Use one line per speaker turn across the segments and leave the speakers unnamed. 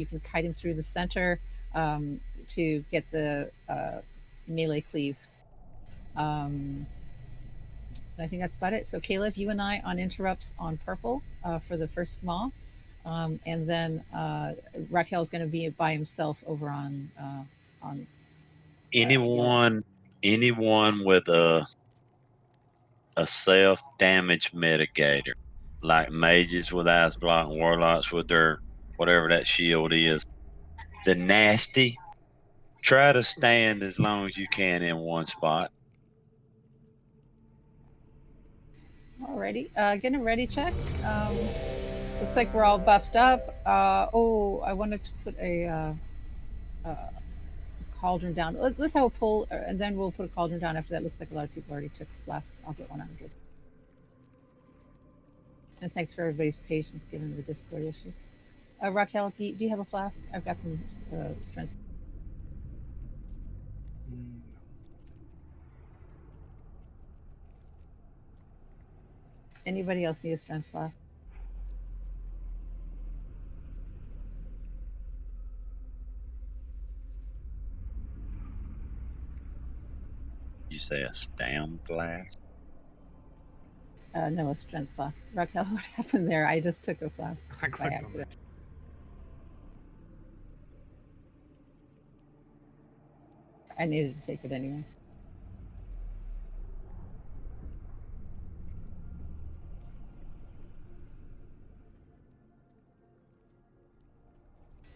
You can kite him through the center to get the melee cleave. And I think that's about it. So Caleb, you and I on interrupts on purple for the first maw. And then Raquel's going to be by himself over on
anyone anyone with a self damage mitigator, like mages with ice block, warlocks with their whatever that shield is. The nasty, try to stand as long as you can in one spot.
Alrighty, getting a ready check. Looks like we're all buffed up. Oh, I wanted to put a cauldron down. Let's have a pull, and then we'll put a cauldron down after that. Looks like a lot of people already took flasks. I'll get one out. And thanks for everybody's patience given the Discord issues. Raquel, do you have a flask? I've got some strength. Anybody else need a strength flask?
You say a stam flask?
No, a strength flask. Raquel, what happened there? I just took a flask
I
by
clicked on
accident.
that.
I needed to take it anyway.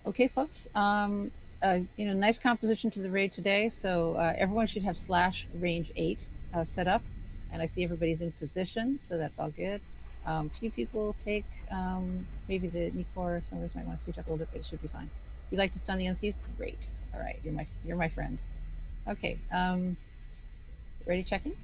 Okay, folks. Nice composition to the raid today. So everyone should have slash range 8 set up, and I see everybody's in position, so that's all good. A few people take maybe the Nikor. Some of us might want to switch up a little bit, but it should be fine. If you'd like to stun the MCs, great. All right, you're my friend. Okay. Ready checking?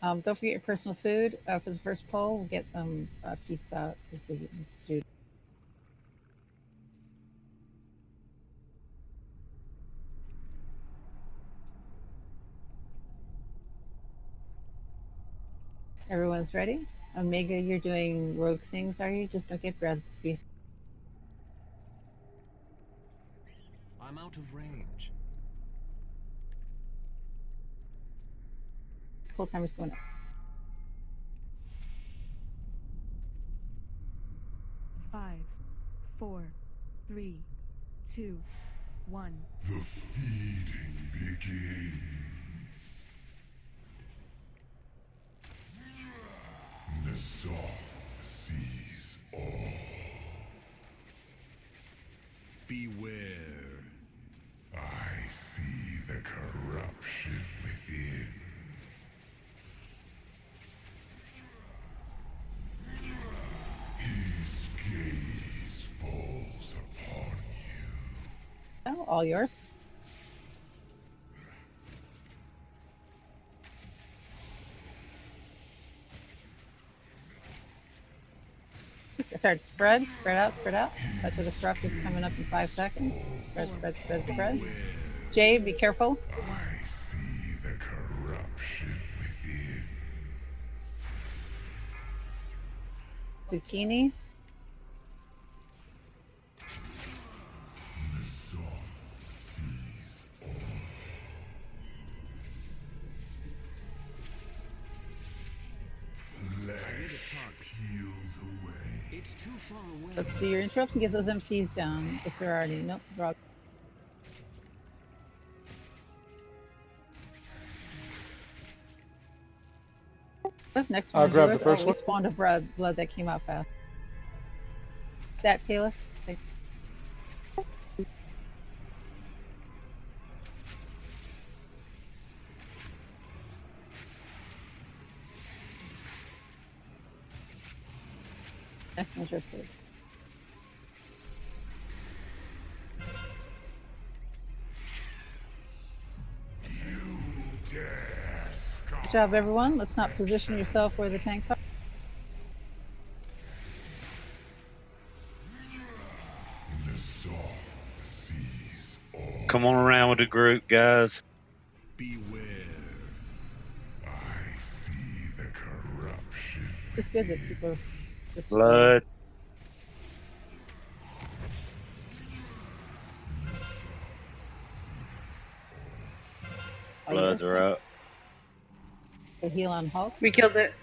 Don't forget your personal food for the first poll. We'll get some pizza if we do. Everyone's ready? Omega, you're doing rogue things, are you? Just don't get breath.
I'm out of range.
Full timer's going up.
5, 4, 3, 2, 1.
The feeding begins. Nasoth sees all.
Beware.
I see the corruption within. His gaze falls upon you.
Oh, all yours. Sorry, spread out. Touch of the corrupt is coming up in 5 seconds. Spread. Jay, be careful.
I see the corruption within.
Zucchini.
Nasoth sees all. Flesh peels away.
It's too far away.
Let's do your interrupts and get those MCs down. If they're already nope, wrong. Next one.
I'll grab the first
we
one.
spawned a blood that came out fast. That Caleb. Thanks. Next one's yours, Caleb. Good job, everyone. Let's not position yourself where the tanks are.
Nasoth sees all.
Come on around with the group, guys.
Beware. I see the corruption.
It's good that people are just
Blood.
oh,
Bloods
yes,
are up.
the heal on Hulk.
We killed it.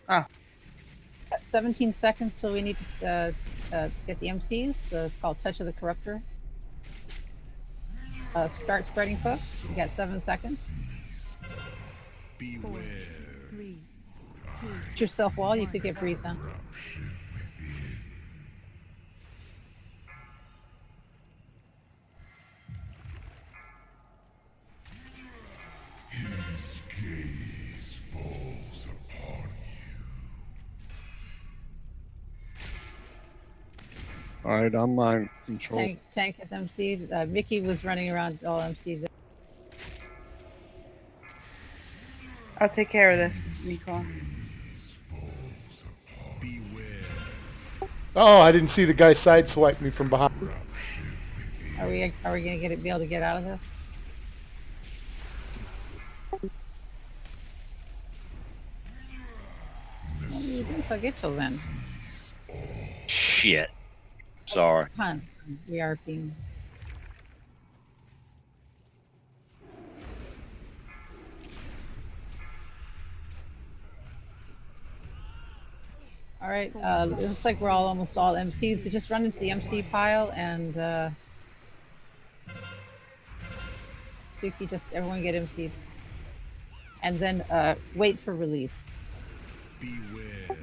Oh,
17 seconds till we need to get the MCs. So it's called Touch of the Corruptor. Start spreading, folks. You got 7 seconds.
Four, three, two.
Hit yourself wall. You could get breathed on.
Corruption within. His gaze falls upon you.
All right, I'm on control.
Tank has MC'd. Mickey was running around all MC'd.
I'll take care of this, Nicole.
Oh, I didn't see the guy sideswipe me from behind.
Are we gonna be able to get out of this? What are you doing so get till then?
Shit. Sorry.
Hun, we are being. All right, it looks like we're almost all MC'd, so just run into the MC pile and Suki, just everyone get MC'd. And then wait for release.
Beware.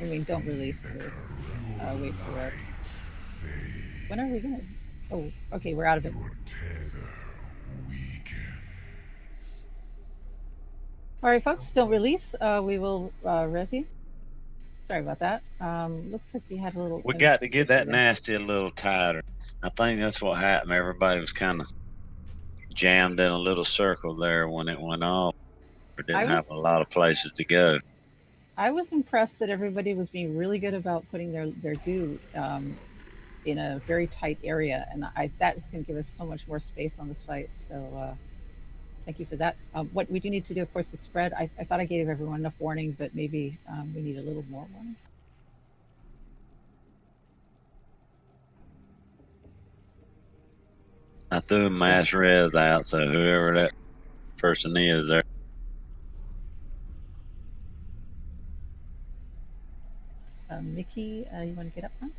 I mean, don't release. Wait for it. When are we gonna? Oh, okay, we're out of it.
Your tether weakens.
All right, folks, don't release. We will res you. Sorry about that. Looks like we had a little.
We got to get that
there.
nasty a little tighter. I think that's what happened. Everybody was kind of jammed in a little circle there when it went off. We didn't have a lot of places to go.
I was impressed that everybody was being really good about putting their goo in a very tight area, and that is going to give us so much more space on this fight. So thank you for that. What we do need to do, of course, is spread. I thought I gave everyone enough warning, but maybe we need a little more warning.
I threw mass res out, so whoever that person is there.
Mickey, you want to get up now?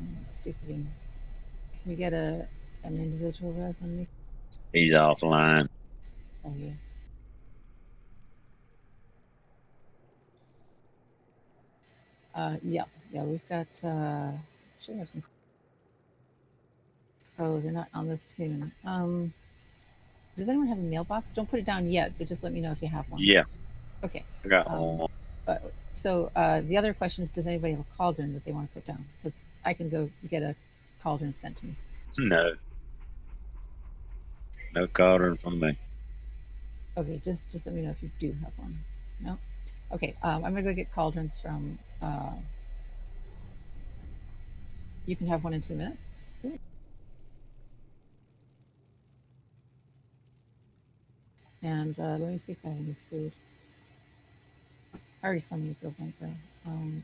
Let's see if we can we get an individual res on Mickey?
He's offline.
Oh yeah. Yeah, we've got actually there's some. Oh, they're not on this tune. Does anyone have a mailbox? Don't put it down yet, but just let me know if you have one.
Yeah.
Okay.
I got one.
So the other question is, does anybody have a cauldron that they want to put down? Because I can go get a cauldron sent to me.
No. No cauldron from me.
Okay, just let me know if you do have one. No? Okay, I'm gonna go get cauldrons from you can have one in 2 minutes. And let me see if I have any food. I already summoned the guild bank though.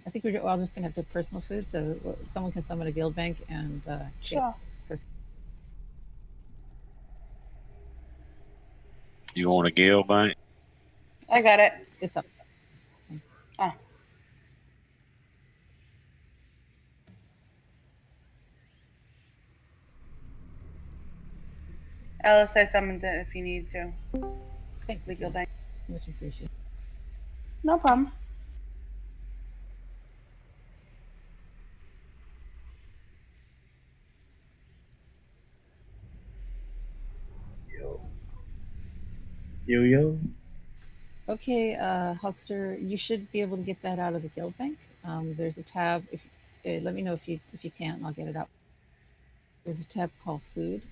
I think we're all just gonna have to have personal food, so someone can summon a guild bank and
Sure.
You want a guild bank?
I got it.
It's up.
Oh. Alice, I summoned it if you need to.
Thank you.
Legal bank.
Much appreciated.
No problem.
Yo.
Okay, Huckster, you should be able to get that out of the guild bank. There's a tab. If let me know if you can't, and I'll get it out. There's a tab called food,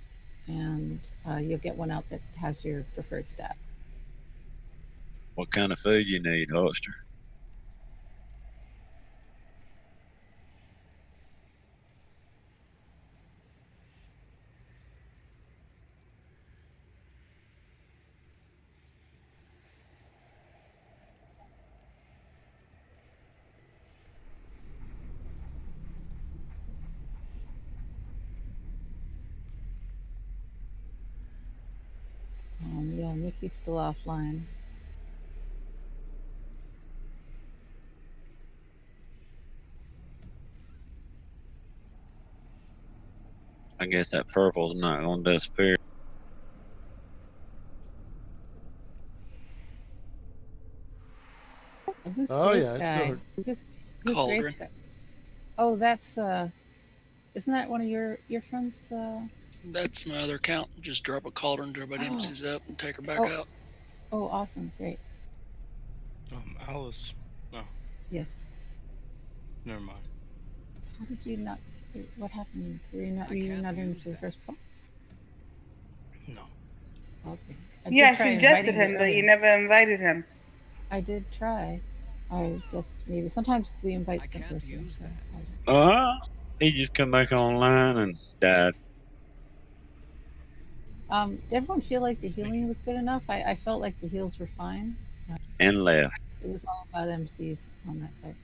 and you'll get one out that has your preferred stat.
What kind of food you need, Holster?
Yeah, Mickey's still offline.
I guess that purple's not going to disappear.
Who's
Oh,
Grace
yeah, it's
guy?
still
Who's
Cauldron.
Grace guy? Oh, that's isn't that one of your friends?
That's my other account. Just drop a cauldron, everybody
Oh.
empties up, and take her back
Oh.
out.
Oh, awesome, great.
Alice. No,
Yes.
never mind.
How did you not? What happened? Were you not in the first call?
No.
Okay.
Yeah, I
did try
suggested
inviting
him, but you
earlier.
never invited him.
I did try. I guess maybe sometimes the invites
I
don't go
can't
through.
use
So
Uh-huh. He just come back online and died.
did everyone feel like the healing was good enough? I felt like the heals were fine.
And left.
It was all about MCs on that fight.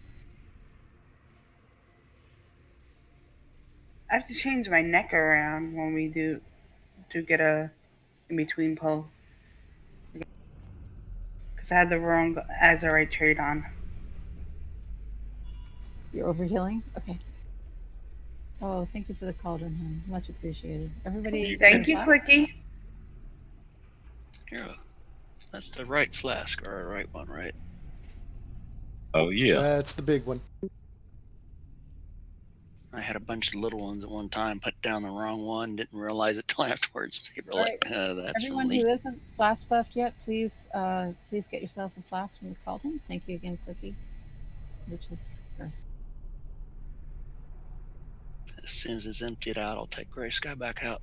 I have to change my neck around when we do get a in between pull. Because I had the wrong Azurite trait on.
You're over healing? Okay. Oh, thank you for the cauldron, hon. Much appreciated. Everybody.
Thank you, Clicky.
Yeah, that's the right flask or the right one, right?
Oh, yeah.
That's the big one.
I had a bunch of little ones at one time. Put down the wrong one. Didn't realize it till afterwards. People were like, "That's
Everyone
from Lee."
who isn't flask buffed yet, please get yourself a flask from the cauldron. Thank you again, Clicky. Which is first.
As soon as it's emptied out, I'll take Gray Sky back out.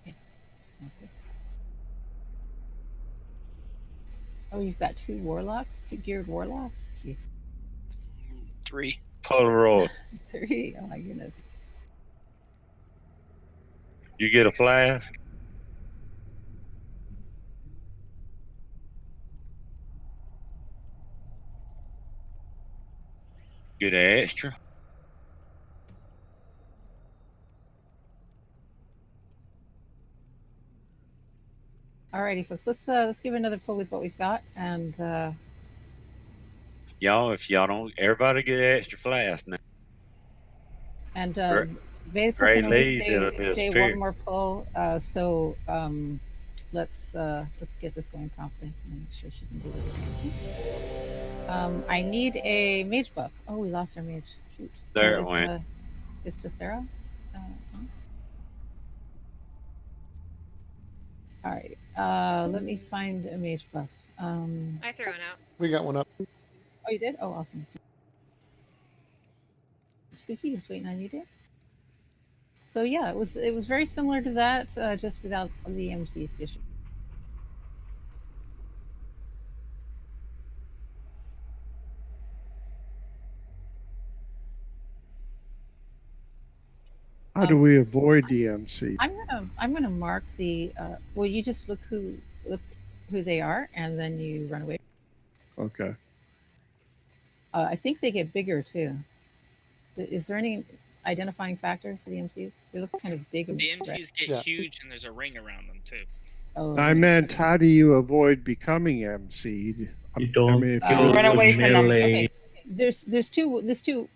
Sounds good. Oh, you've got two warlocks, two geared warlocks. Jeez.
3.
Polaroid.
3. Oh my goodness.
You get a flask? Get an extra?
Alrighty, folks. Let's give another pull with what we've got, and
Y'all, if y'all don't, everybody get an extra flask now.
and Vesa
Gray
can only
Lee's it'll
stay
disappear.
one more pull. So let's get this going promptly. Make sure she can do this. I need a mage buff. Oh, we lost our mage. Shoot.
There it went.
Is Tessera? Huh? All right. Let me find a mage buff.
I threw one out.
We got one up.
Oh, you did? Oh, awesome. Suki, just waiting on you, dear. So yeah, it was very similar to that, just without the MC's issue.
How do we avoid DMC?
I'm gonna mark the. Well, you just look who they are, and then you run away.
Okay.
I think they get bigger too. Is there any identifying factor for the MCs? They look kind of big.
The MCs get huge, and there's a ring around them too.
Oh,
I meant, how do you avoid becoming MC'd?
You don't.
I mean, if
you run away from them.
Okay. There's two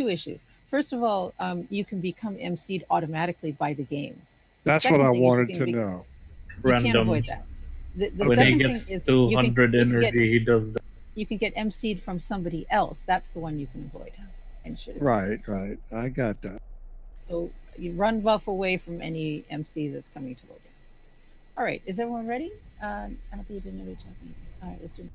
issues. First of all, you can become MC'd automatically by the game.
That's what I wanted to know.
You can't avoid that. The
When he
second
gets
thing is
200 energy, he does that.
You can get MC'd from somebody else. That's the one you can avoid. And
Right. I got that.
So you run buff away from any MC that's coming to load. All right, is everyone ready? I don't think you didn't reach out. All right, let's do it.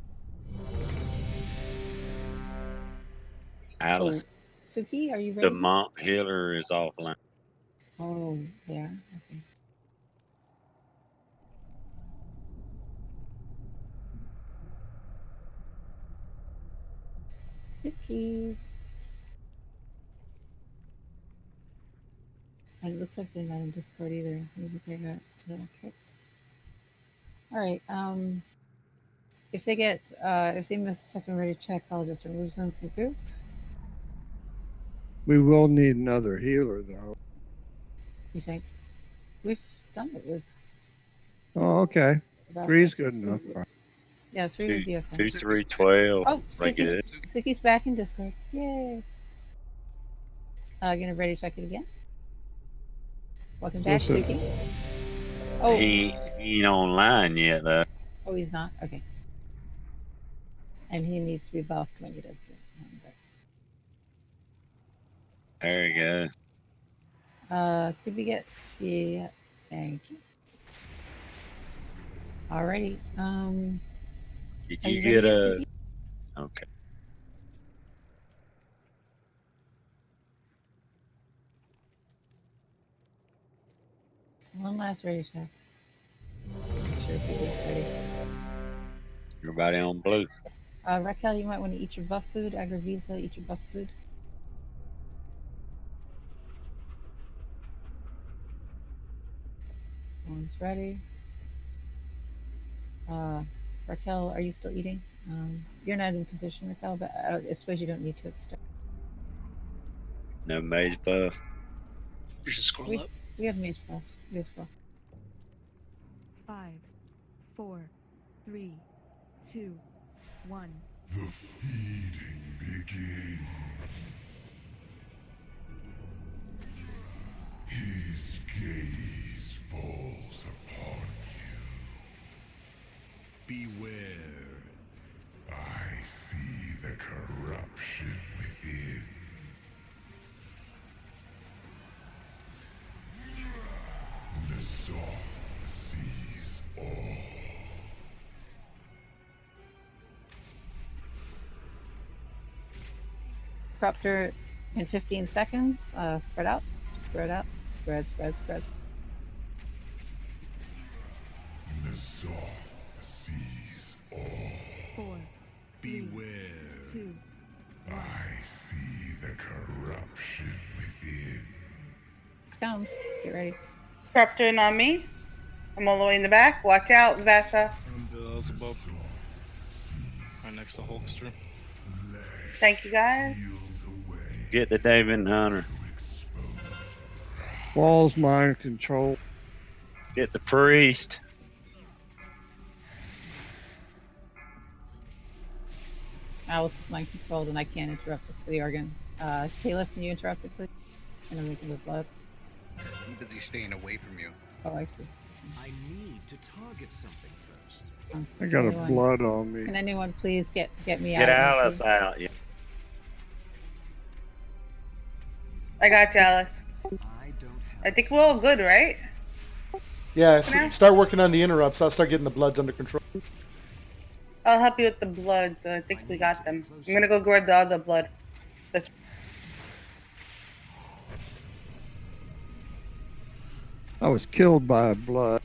Alice.
Oh, Suki, are you ready?
The monk healer is offline.
Oh, there. Okay. Zippy. And it looks like they're not in Discord either. Maybe they got kicked. All right. If they miss a second ready check, I'll just remove them from the group.
We will need another healer, though.
You think? We've done it with.
Oh, okay.
about
3 is good enough.
Yeah, 3 would be okay.
2, 3, 12.
Oh,
Like good.
Suki's back in Discord. Yay. Gonna ready check it again. Welcome back, Suki. Oh.
He ain't online yet, though.
Oh, he's not? Okay. And he needs to be buffed when he does it.
There you go.
Could we get the... Thank you. Alrighty.
Did
are
you
ready
get
yet,
a...
Suki?
Okay.
One last ready check. Make sure Suki's ready.
Everybody on blue.
Raquel, you might want to eat your buff food. Agravisa, eat your buff food. One's ready. Raquel, are you still eating? You're not in position, Raquel, but I suppose you don't need to at the start.
No mage buff.
You should scroll up.
We have mage buffs. We have scroll.
5, 4, 3, 2, 1.
The feeding begins. His gaze falls upon you. Beware. I see the corruption within. The soft sees all.
Corruptor in 15 seconds. Spread out. Spread out. Spread.
The soft sees all.
4,
Beware.
2,
I see the corruption within.
Comes. Get ready.
Corrupting on me. I'm all the way in the back. Watch out, Vesa.
And was above. Right next to Hulkster.
Thank you, guys.
Get the David Hunter.
Walls mind control.
Get the priest.
Alice is mind controlled and I can't interrupt the organ. Caleb, can you interrupt it, please? And I'm making the blood.
I'm busy staying away from you.
Oh, I see.
I need to target something first.
I got a blood on me.
Can anyone please get me out?
Get Alice out. Yeah.
I got you, Alice. I think we're all good, right?
Yeah,
For now?
start working on the interrupts. I'll start getting the bloods under control.
I'll help you with the blood, so I think we got them. I'm gonna go grab the other blood. That's
I was killed by a blood.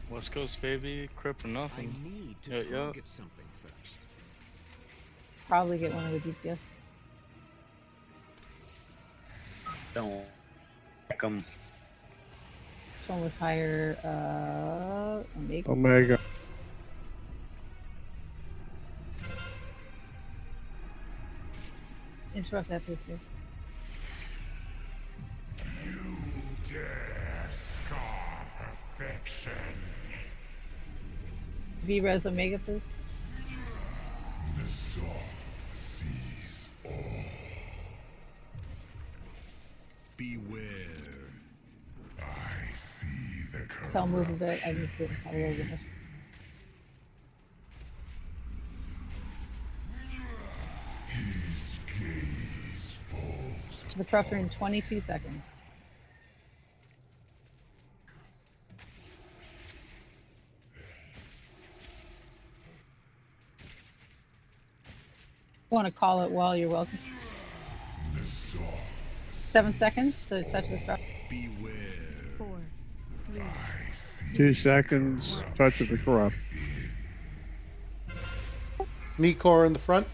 West Coast, baby. Crip or nothing.
I need to target something first.
Probably get one of the DPS.
Don't whack 'em.
Which one was higher? Omega.
Omega.
Interrupt that, please, dear.
You dare scar perfection.
V-Res Omega, please.
The soft sees all. Beware. I see the corruption.
I'll move a bit. I need to have a little bit more.
His gaze falls
To the Corruptor in 22 seconds. Want to call it while you're welcome. 7 seconds to touch the Corruptor.
4, 3,
2 seconds. Touch of the corrupt.
Nikor in the front.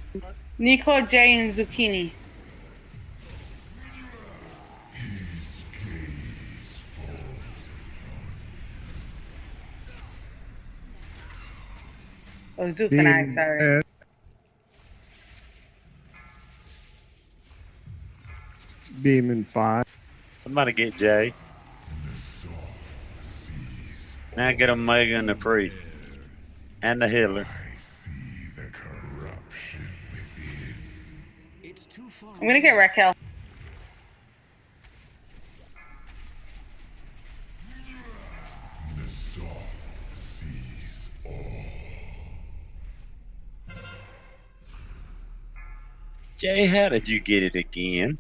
Nico, Jay, and Zucchini. Oh, Zook and I, sorry.
Beaming 5.
Somebody get Jay. Now get Omega and the priest. And the healer.
It's too far.
I'm gonna get Raquel.
Jay, how did you get it again?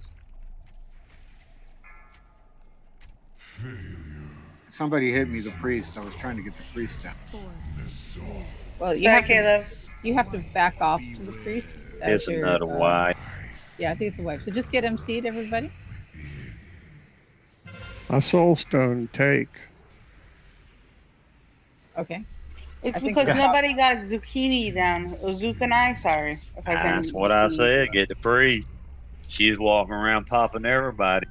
Somebody hit me, the priest. I was trying to get the priest down.
Well, you
Sorry,
have
Caleb.
You have to back off to the priest.
It's another wipe.
Yeah, I think it's a wipe. So just get MC'd, everybody.
A soulstone take.
Okay.
It's because nobody got Zucchini down. Or Zook and I, sorry. If I said
That's what
Zucchini.
I said. Get the priest. She's walking around popping everybody.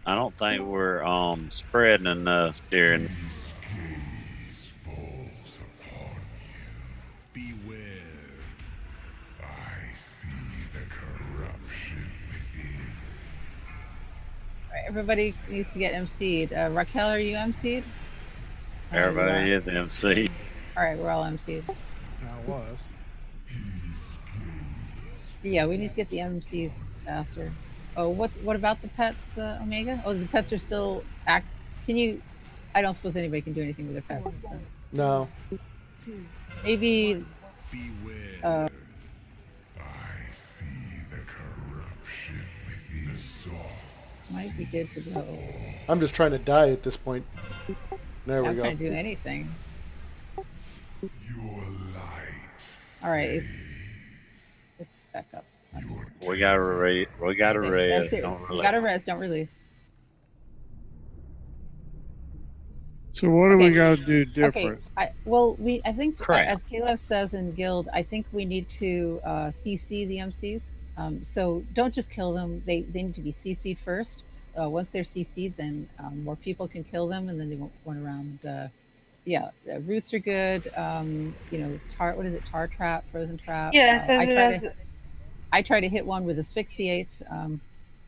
I don't think we're spreading enough during.
Beware. I see the corruption within.
All right, everybody needs to get MC'd. Raquel, are you MC'd?
Everybody is MC.
All right, we're all MC'd.
I was.
Yeah, we need to get the MCs faster. Oh, what about the pets, Omega? Oh, the pets are still active. Can you? I don't suppose anybody can do anything with their pets. So.
No.
Maybe.
Beware. I see the corruption within the soft.
Might be good to go.
I'm just trying to die at this point. There we
I'm
go.
trying to do anything.
Your light.
All right, it's back up.
We got to raise. We got to raise.
We got to rest. Don't release.
So what do we got to do different?
Okay. I think as Caleb says in Guild, I think we need to CC the MCs. So don't just kill them. They need to be CC'd first. Once they're CC'd, then more people can kill them, and then they won't run around. Yeah, roots are good. What is it? Tar trap, frozen trap.
Yeah,
I try to hit one with asphyxiate.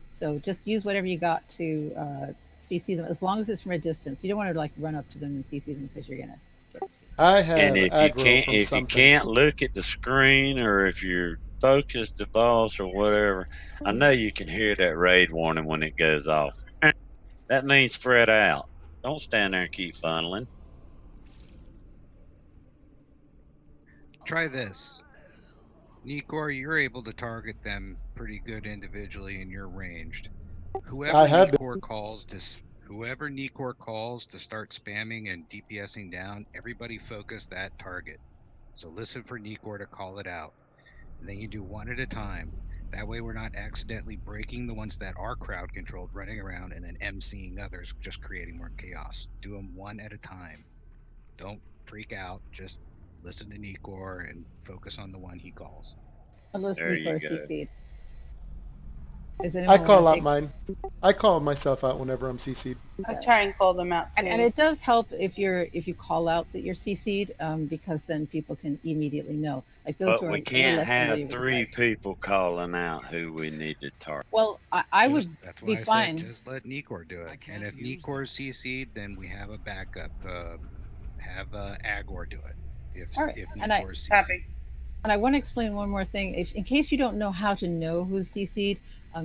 So just use whatever you got to CC them, as long as it's from a distance. You don't want to like run up to them and CC them because you're gonna get them.
I have
and if
something.
you can't look at the screen, or if you're focused the boss or whatever, I know you can hear that raid warning when it goes off. That means spread out. Don't stand there and keep funneling.
Try this. Nikor, you're able to target them pretty good individually and you're ranged. Whoever Nikor calls to start spamming and DPSing down, everybody focus that target. So listen for Nikor to call it out. And then you do one at a time. That way we're not accidentally breaking the ones that are crowd controlled, running around and then MCing others, just creating more chaos. Do them one at a time. Don't freak out. Just listen to Nikor and focus on the one he calls.
Unless Nikor is CC'd.
I call out mine. I call myself out whenever I'm CC'd.
I try and call them out too.
And it does help if you call out that you're CC'd, because then people can immediately know. Like those.
But we can't have 3 people calling out who we need to target.
Well, I would
That's
be
why I
fine.
said just let Nikor do it. And if Nikor is CC'd, then we have a backup. Have Agor do it. If Nikor is CC'd.
And I want to explain one more thing. In case you don't know how to know who's CC'd,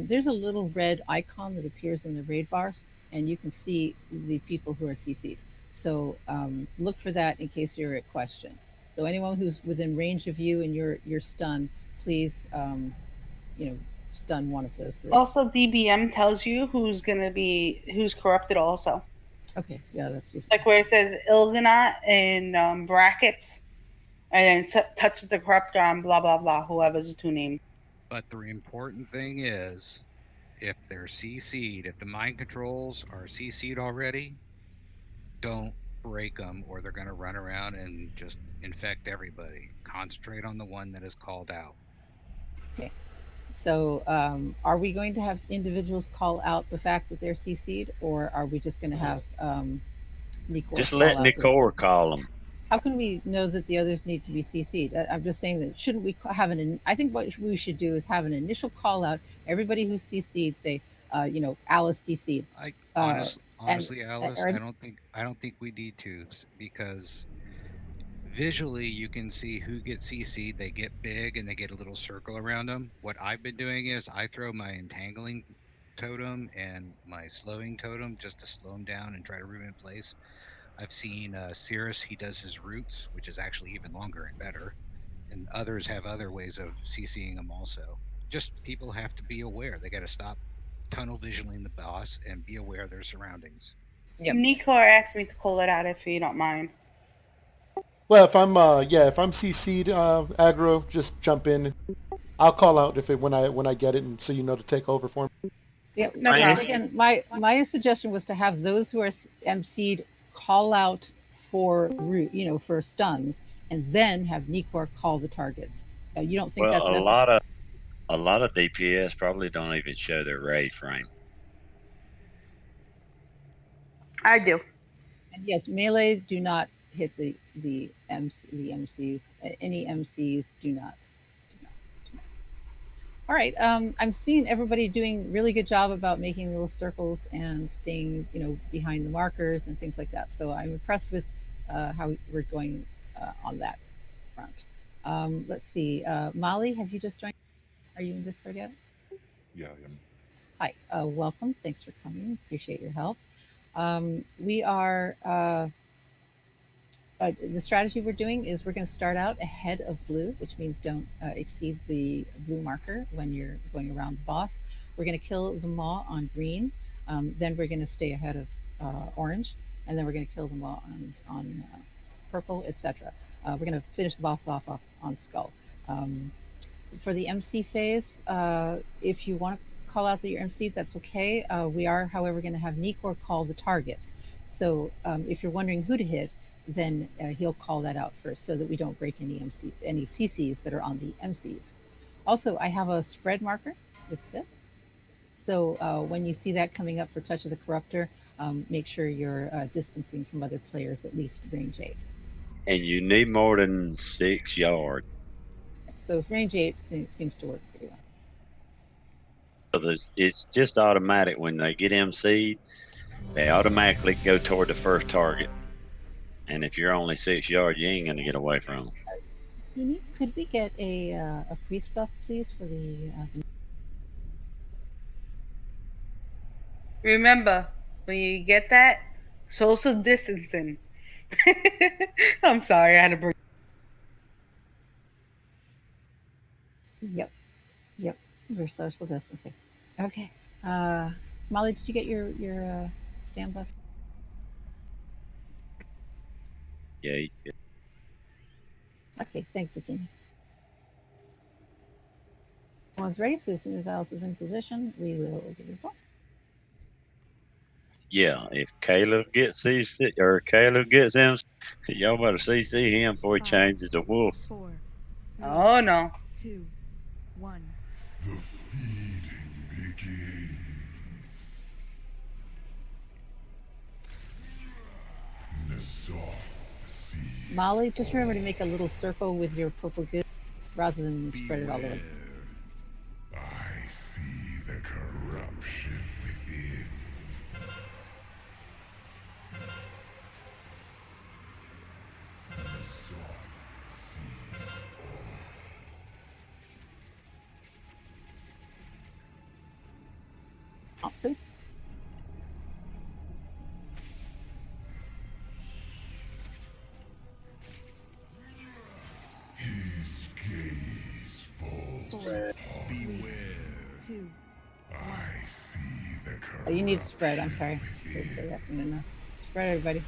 there's a little red icon that appears in the raid bars, and you can see the people who are CC'd. So look for that in case you're at question. So anyone who's within range of you and you're stunned, please, stun one of those 3.
Also, DBM tells you who's corrupted also.
Okay, yeah, that's useful.
Like where it says Ilganot in brackets, and then touch the corrupt on blah blah blah, whoever's the 2 name.
But the important thing is, if they're CC'd, if the mind controls are CC'd already, don't break them or they're going to run around and just infect everybody. Concentrate on the one that is called out.
Okay. So, are we going to have individuals call out the fact that they're CC'd, or are we just going to have Nicor
Just
call
let
out?
Nicor call them.
How can we know that the others need to be CC'd? I'm just saying that shouldn't we have I think what we should do is have an initial call out. Everybody who's CC'd say, Alice CC'd.
Honestly, Alice, I don't think we need to, because visually you can see who gets CC'd. They get big and they get a little circle around them. What I've been doing is I throw my entangling totem and my slowing totem just to slow them down and try to root in place. I've seen Cirrus, he does his roots, which is actually even longer and better. And others have other ways of CCing them also. Just people have to be aware. They got to stop tunnel visioning the boss and be aware of their surroundings.
Yep. Nicor asked me to call it out if you don't mind.
Well, if I'm CC'd aggro, just jump in. I'll call out when I get it, and so you know to take over for me.
Yeah, no problem. Again, my suggestion was to have those who are MC'd call out for for stuns, and then have Nicor call the targets. You don't think that's necessary?
A lot of DPS probably don't even show their raid frame.
I do.
And yes, melee do not hit the MCs. Any MCs do not. All right. I'm seeing everybody doing really good job about making little circles and staying, behind the markers and things like that. So I'm impressed with how we're going on that front. Let's see. Molly, have you just joined? Are you in Discord yet?
Yeah, I am.
Hi. Welcome. Thanks for coming. Appreciate your help. We are. The strategy we're doing is we're going to start out ahead of blue, which means don't exceed the blue marker when you're going around the boss. We're going to kill the maw on green. Then we're going to stay ahead of orange, and then we're going to kill the maw on purple, etc. We're going to finish the boss off on skull. For the MC phase, if you want to call out that you're MC, that's okay. We are, however, going to have Nicor call the targets. So if you're wondering who to hit, then he'll call that out first so that we don't break any CCs that are on the MCs. Also, I have a spread marker. This is it. So when you see that coming up for Touch of the Corruptor, make sure you're distancing from other players at least range 8.
And you need more than 6 yards.
So range 8 seems to work pretty well.
It's just automatic when they get MC'd, they automatically go toward the first target. And if you're only 6 yards, you ain't going to get away from them.
Could we get a priest buff, please, for the...
Remember, when you get that, social distancing. I'm sorry, I had to bring...
Yep, we're social distancing. Okay. Molly, did you get your stand buff?
Yeah, he's good.
Okay, thanks, Zucchini. Everyone's ready, so as soon as Alice is in position, we will give you a call.
Yeah, if Caleb gets CC or Caleb gets him, y'all better CC him before he changes to wolf.
4, 3,
oh no.
2, 1.
The feeding begins.
Molly, just remember to make a little circle with your purple goo rather than spread it all over.
I see the corruption within.
Please.
His gaze falls. Beware.
2,
I see the corruption.
You need to spread. I'm sorry. Didn't say that soon enough. Spread, everybody.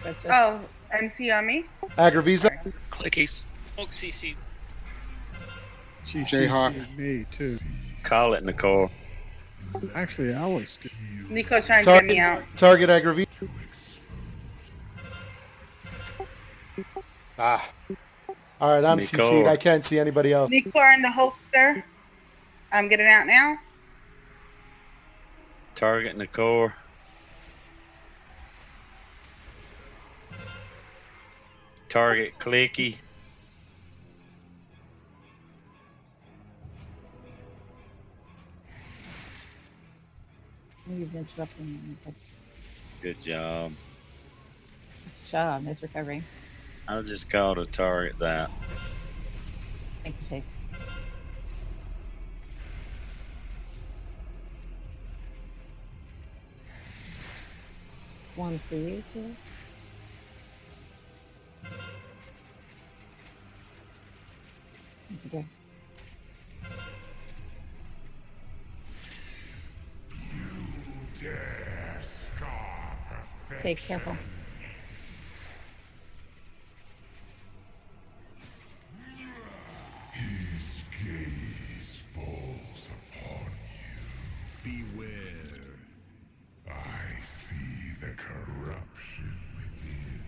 Spread.
Oh, MC on me?
Agravisa.
Clickies.
Smoke CC.
She CC'd me too.
Call it, Nicole.
Actually, that looks good.
Nico's trying to get me out.
Target aggravation. Ah. All right, I'm CC'd. I can't see anybody else.
Nico in the holster. I'm getting out now.
Target in the core. Target clicky.
You've interrupted me.
Good job.
Good job. Nice recovery.
I just called the targets out.
Thank you, Jake. One for you, too. Thank you, dear. Take careful.
His gaze falls upon you. Beware. I see the corruption within.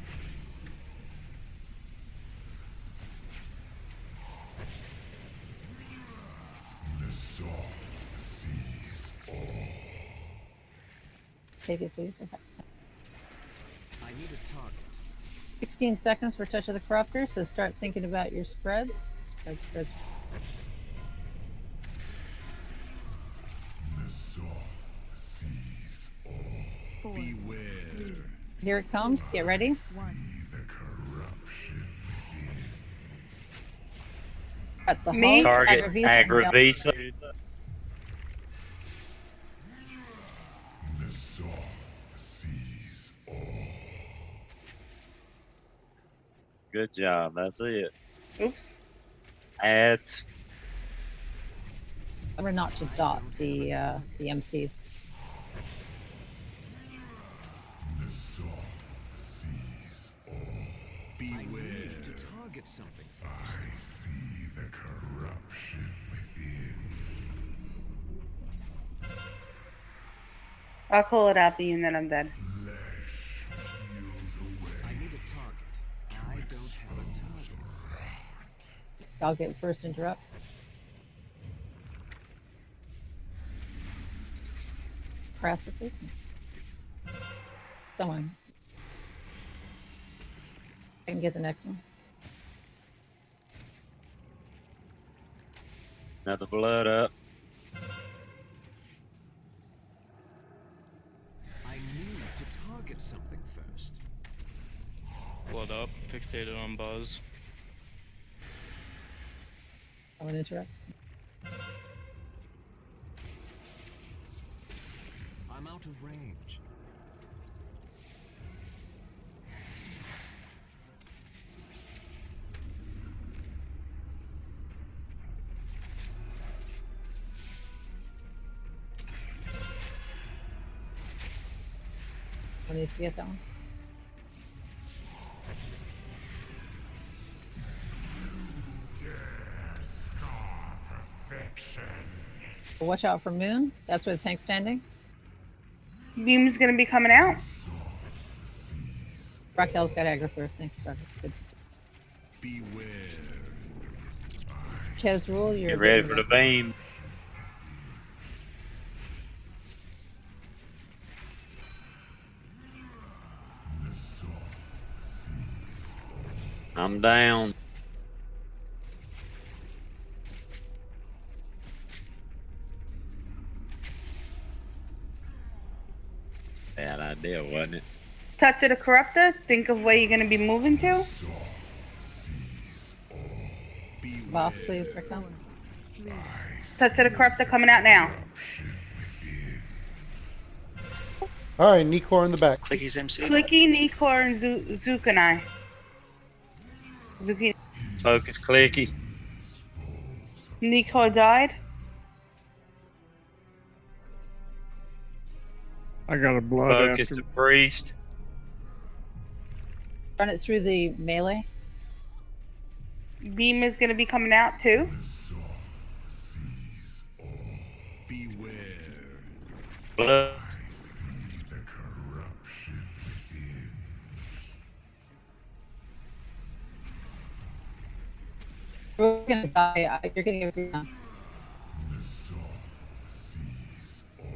The soft sees all.
Take it, please. Okay.
I need a target.
16 seconds for Touch of the Corruptor, so start thinking about your spreads. Spreads.
The soft sees all.
4,
Beware.
3,
Here it comes. Get ready.
1.
The corruption within.
At the
Me?
Hulk,
Target
Agravisa.
The soft sees all.
Good job. That's it.
Oops.
Ads.
Remember not to dot the MCs.
The soft sees all.
I need to target something first.
I see the corruption within.
I'll call it out, B, and then I'm dead.
Flesh peels away.
I need a target. I don't have a target.
I'll get first interrupt. Craster, please. Someone. I can get the next one.
Another blood up.
I need to target something first.
Blood up, fixated on Buzz.
Someone interrupt.
I'm out of range.
One needs to get that one.
Perfection.
Watch out for Moon. That's where the tank's standing.
Beam's gonna be coming out.
Raquel's got aggro first. Thank you. Sorry. Good.
Beware.
Kez rule. You're
Get ready for the beam. I'm down. Bad idea, wasn't it?
Touch of the Corruptor. Think of where you're gonna be moving to.
Boss, please, Raquel.
3,
Touch of the Corruptor coming out now.
All right, Nikor in the back.
Clicky's MC.
Clicky, Nikor, and Zukanai. Zuki.
Focus clicky.
Nikor died.
I got a blood
Focus
after.
the priest.
Run it through the melee.
Beam is gonna be coming out too.
Beware.
blood.
The corruption within.
We're gonna die. You're gonna get free now.
The soft sees all.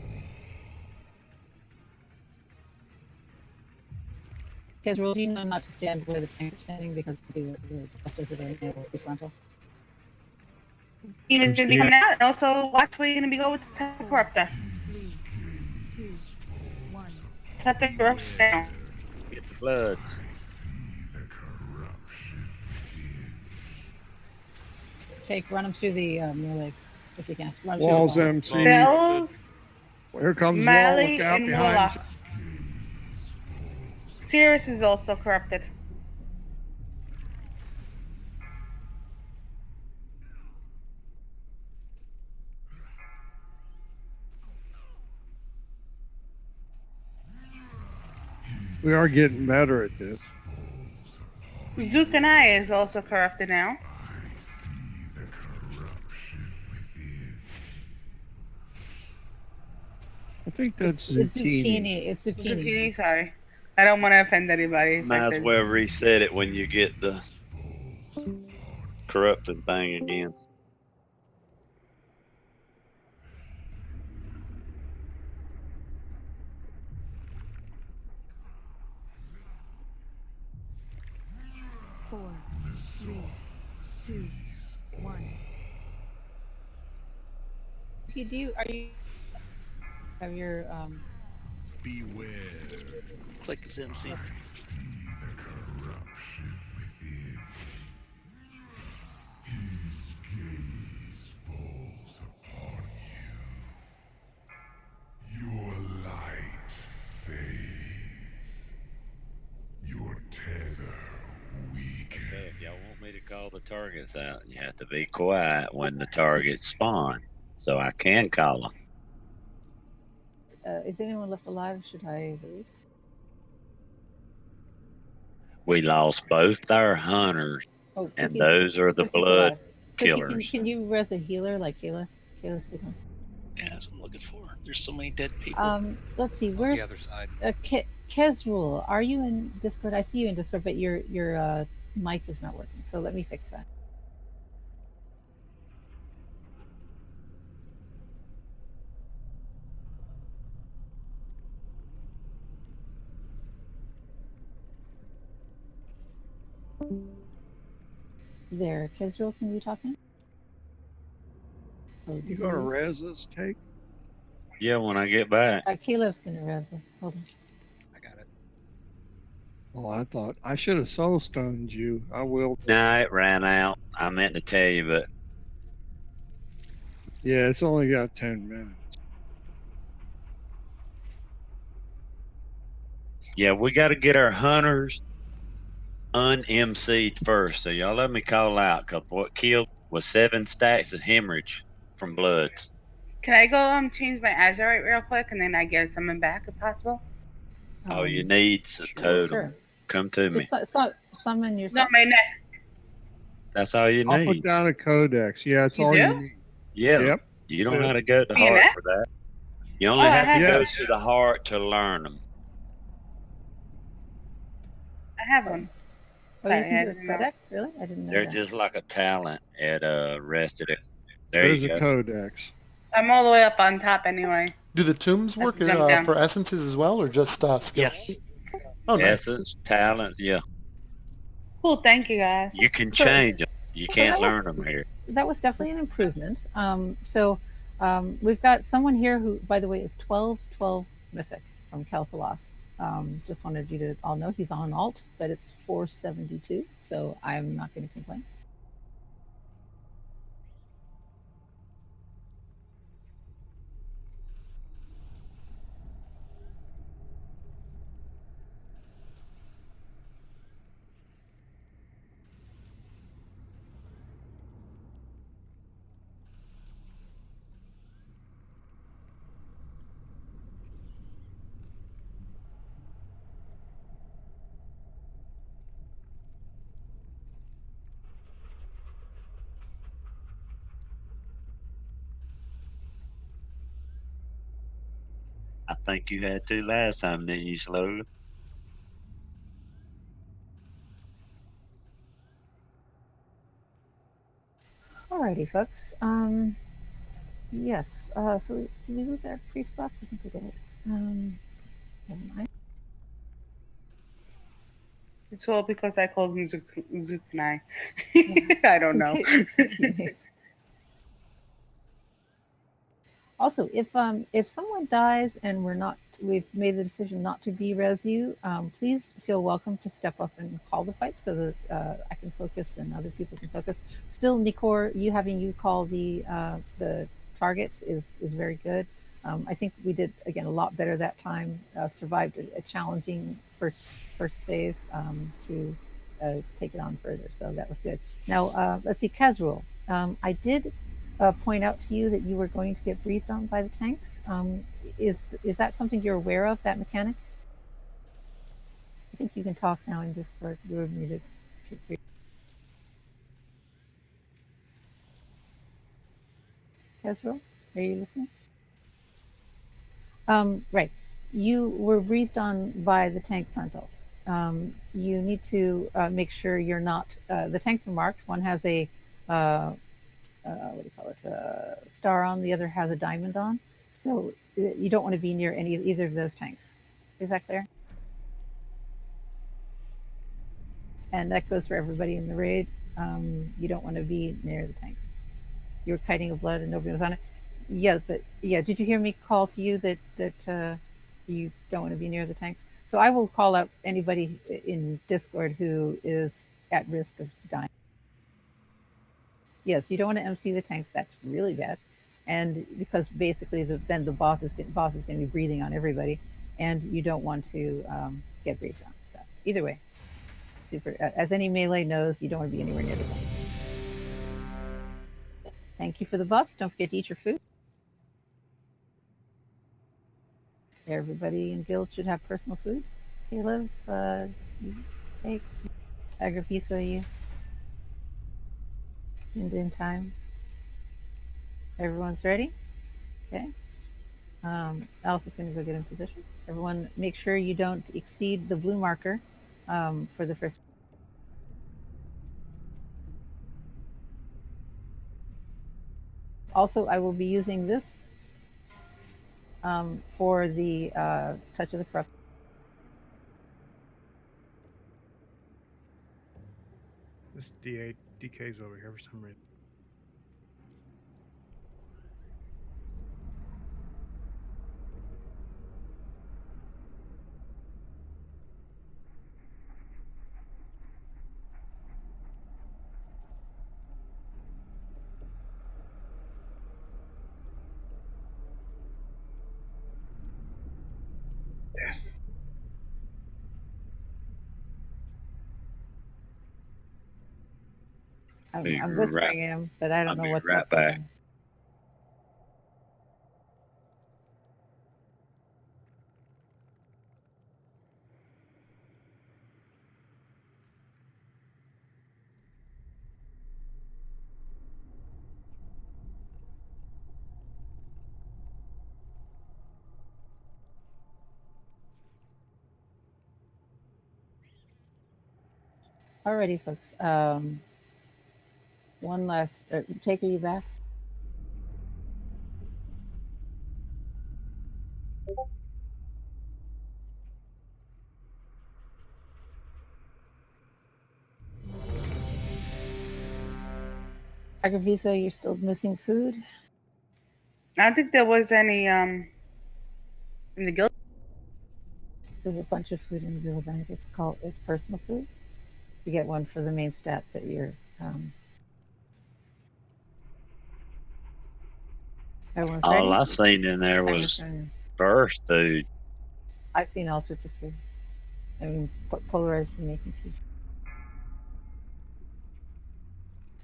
Because rule, you know not to stand where the tanks are standing because the justice are very mostly frontal.
Demon's gonna be coming out, and also watch where you're gonna be going with the corruptor.
3, 2, 1.
Cut the corruption down.
Get the bloods.
The corruption within.
Run them through the melee if you can. Run through
Walls
the wall.
MC.
Bells,
Here comes Wall.
Mally,
Look out
and
behind you.
Warlock. Sirius is also corrupted.
We are getting better at this.
Zukanai is also corrupted now.
I see the corruption within.
I think that's
It's
zucchini.
It's zucchini.
Zucchini, sorry. I don't want to offend anybody. if I
Might as
said-
well reset it when you get the corrupted thing again.
Four, 3, 2, 1.
Are you have your
Beware.
Click as MC.
The corruption within. His gaze falls upon you. Your light fades. Your tether weakens.
Okay, if y'all want me to call the targets out, you have to be quiet when the targets spawn, so I can call them.
is anyone left alive? Should I release?
We lost both our hunters,
Oh,
and
Cookie's-
those are the
Cookie's
blood
alive. Cookie,
killers.
can you res a healer like Kayla? Kayla's still going.
Yeah, that's what I'm looking for. There's so many dead people.
Let's see.
On
Where's
the other side.
Kezrul? Are you in Discord? I see you in Discord, but your mic is not working. So let me fix that. There, Kezrul, can you talk now? Oh,
You gonna res us, Take?
Yeah, when I get back.
Caleb's gonna res us. Hold on.
I got it.
Oh, I thought I should have soul stoned you. I will.
Nah, it ran out. I meant to tell you, but
Yeah, it's only got 10 minutes.
yeah, we got to get our hunters un-MC'd first. So y'all let me call out, because what killed was 7 stacks of hemorrhage from bloods.
Can I go change my Azurite real quick and then I get someone back if possible?
All you need's a totem.
Sure.
Come to me.
Just summon yourself.
Not my neck.
That's all you
I'll put
need.
down a codex. Yeah, it's
You
all
do?
you need.
Yeah.
Yep.
You don't
Yeah.
have to go to
You
heart
know?
for that. You only
Oh, I
have to
have
go
one.
to the heart to learn them.
I have one.
Oh,
Sorry,
you
I
can do
didn't
a
know.
codex? Really? I didn't know
They're
that.
just like a talent at rested it. There
There's
you
a
go.
codex.
I'm all the way up on top anyway.
Do the tombs work
Jump down.
for essences as well, or just skills?
Yes.
Oh, nice.
Essence, talents, yeah.
Cool, thank you guys.
You can
So-
change them. You
so
can't
that
learn
was-
them here.
That was definitely an improvement. We've got someone here who, by the way, is 1212 Mythic from Calcelos. Just wanted you to all know he's on alt, but it's 472, so I'm not going to complain.
I think you had to last time, didn't you, slowly?
Alrighty, folks. Yes. So did we lose our priest buff? I think we did. Never mind.
It's all because I called him Zukunai.
Yeah.
I don't know.
Also, if someone dies and we've made the decision not to be-res you, please feel welcome to step up and call the fight so that I can focus and other people can focus. Still, Nikor, having you call the targets is very good. I think we did again a lot better that time. Survived a challenging first phase to take it on further, so that was good. Now let's see, Kazrul. I did point out to you that you were going to get breathed on by the tanks. Is that something you're aware of, that mechanic? I think you can talk now in Discord. You were muted. Kazrul, are you listening? Right. You were breathed on by the tank frontal. You need to make sure you're not. The tanks are marked. One has a what do you call it? A star on. The other has a diamond on. So you don't want to be near either of those tanks. Is that clear? And that goes for everybody in the raid. You don't want to be near the tanks. You were kiting of blood and nobody was on it. Yeah, but yeah, did you hear me call to you that you don't want to be near the tanks? So I will call out anybody in Discord who is at risk of dying. Yes, you don't want to MC the tanks. That's really bad, and because basically then the boss is going to be breathing on everybody, and you don't want to get breathed on. So either way, super. As any melee knows, you don't want to be anywhere near the tank. Thank you for the buffs. Don't forget to eat your food. Everybody in guild should have personal food. Caleb, you take Agripisa, you in time. Everyone's ready? Okay. Alice is going to go get in position. Everyone, make sure you don't exceed the blue marker for the first. Also, I will be using this for the Touch of the Corrupt.
This DK's over here for some reason.
Yes.
I'm whispering him, but I don't know what's
right
up with
back.
him. Alrighty, folks. One last. Taker, you back? Agripisa, you're still missing food?
I don't think there was any in the guild.
There's a bunch of food in the guild bank. It's personal food. You get one for the main stat that you're. Everyone's ready?
All I seen in there was first food.
I've seen all sorts of food. I mean, polarized making food.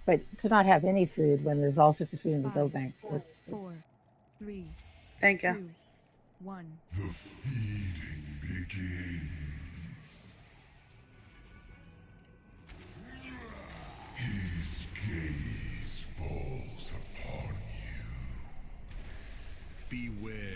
But to not have any food when there's all sorts of food in the guild bank is.
4, 3,
Thank
2,
you.
1.
The feeding begins. His gaze falls upon you.
Beware.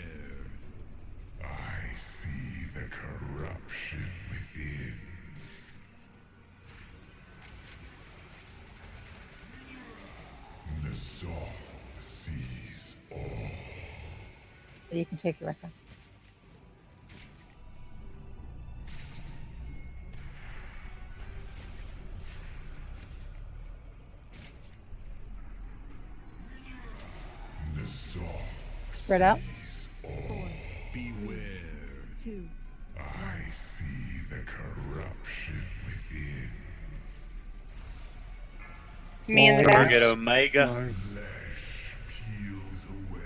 You can take your record. Spread out.
4, beware. 2,
I see the corruption within.
Me in the back.
Target Omega.
Flesh peels away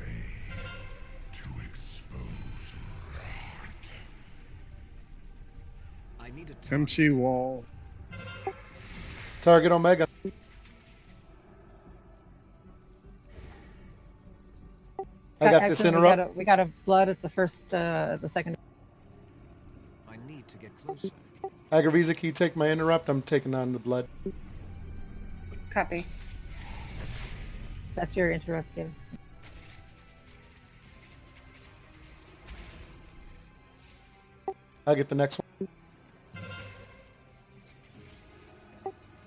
to expose rot.
I need a
MC wall.
Target Omega. I got this
Actually,
interrupt.
we got a blood at the first, the second.
I need to get closer.
Agravisa, can you take my interrupt? I'm taking on the blood.
Copy.
That's your interrupt, Caleb.
I'll get the next one.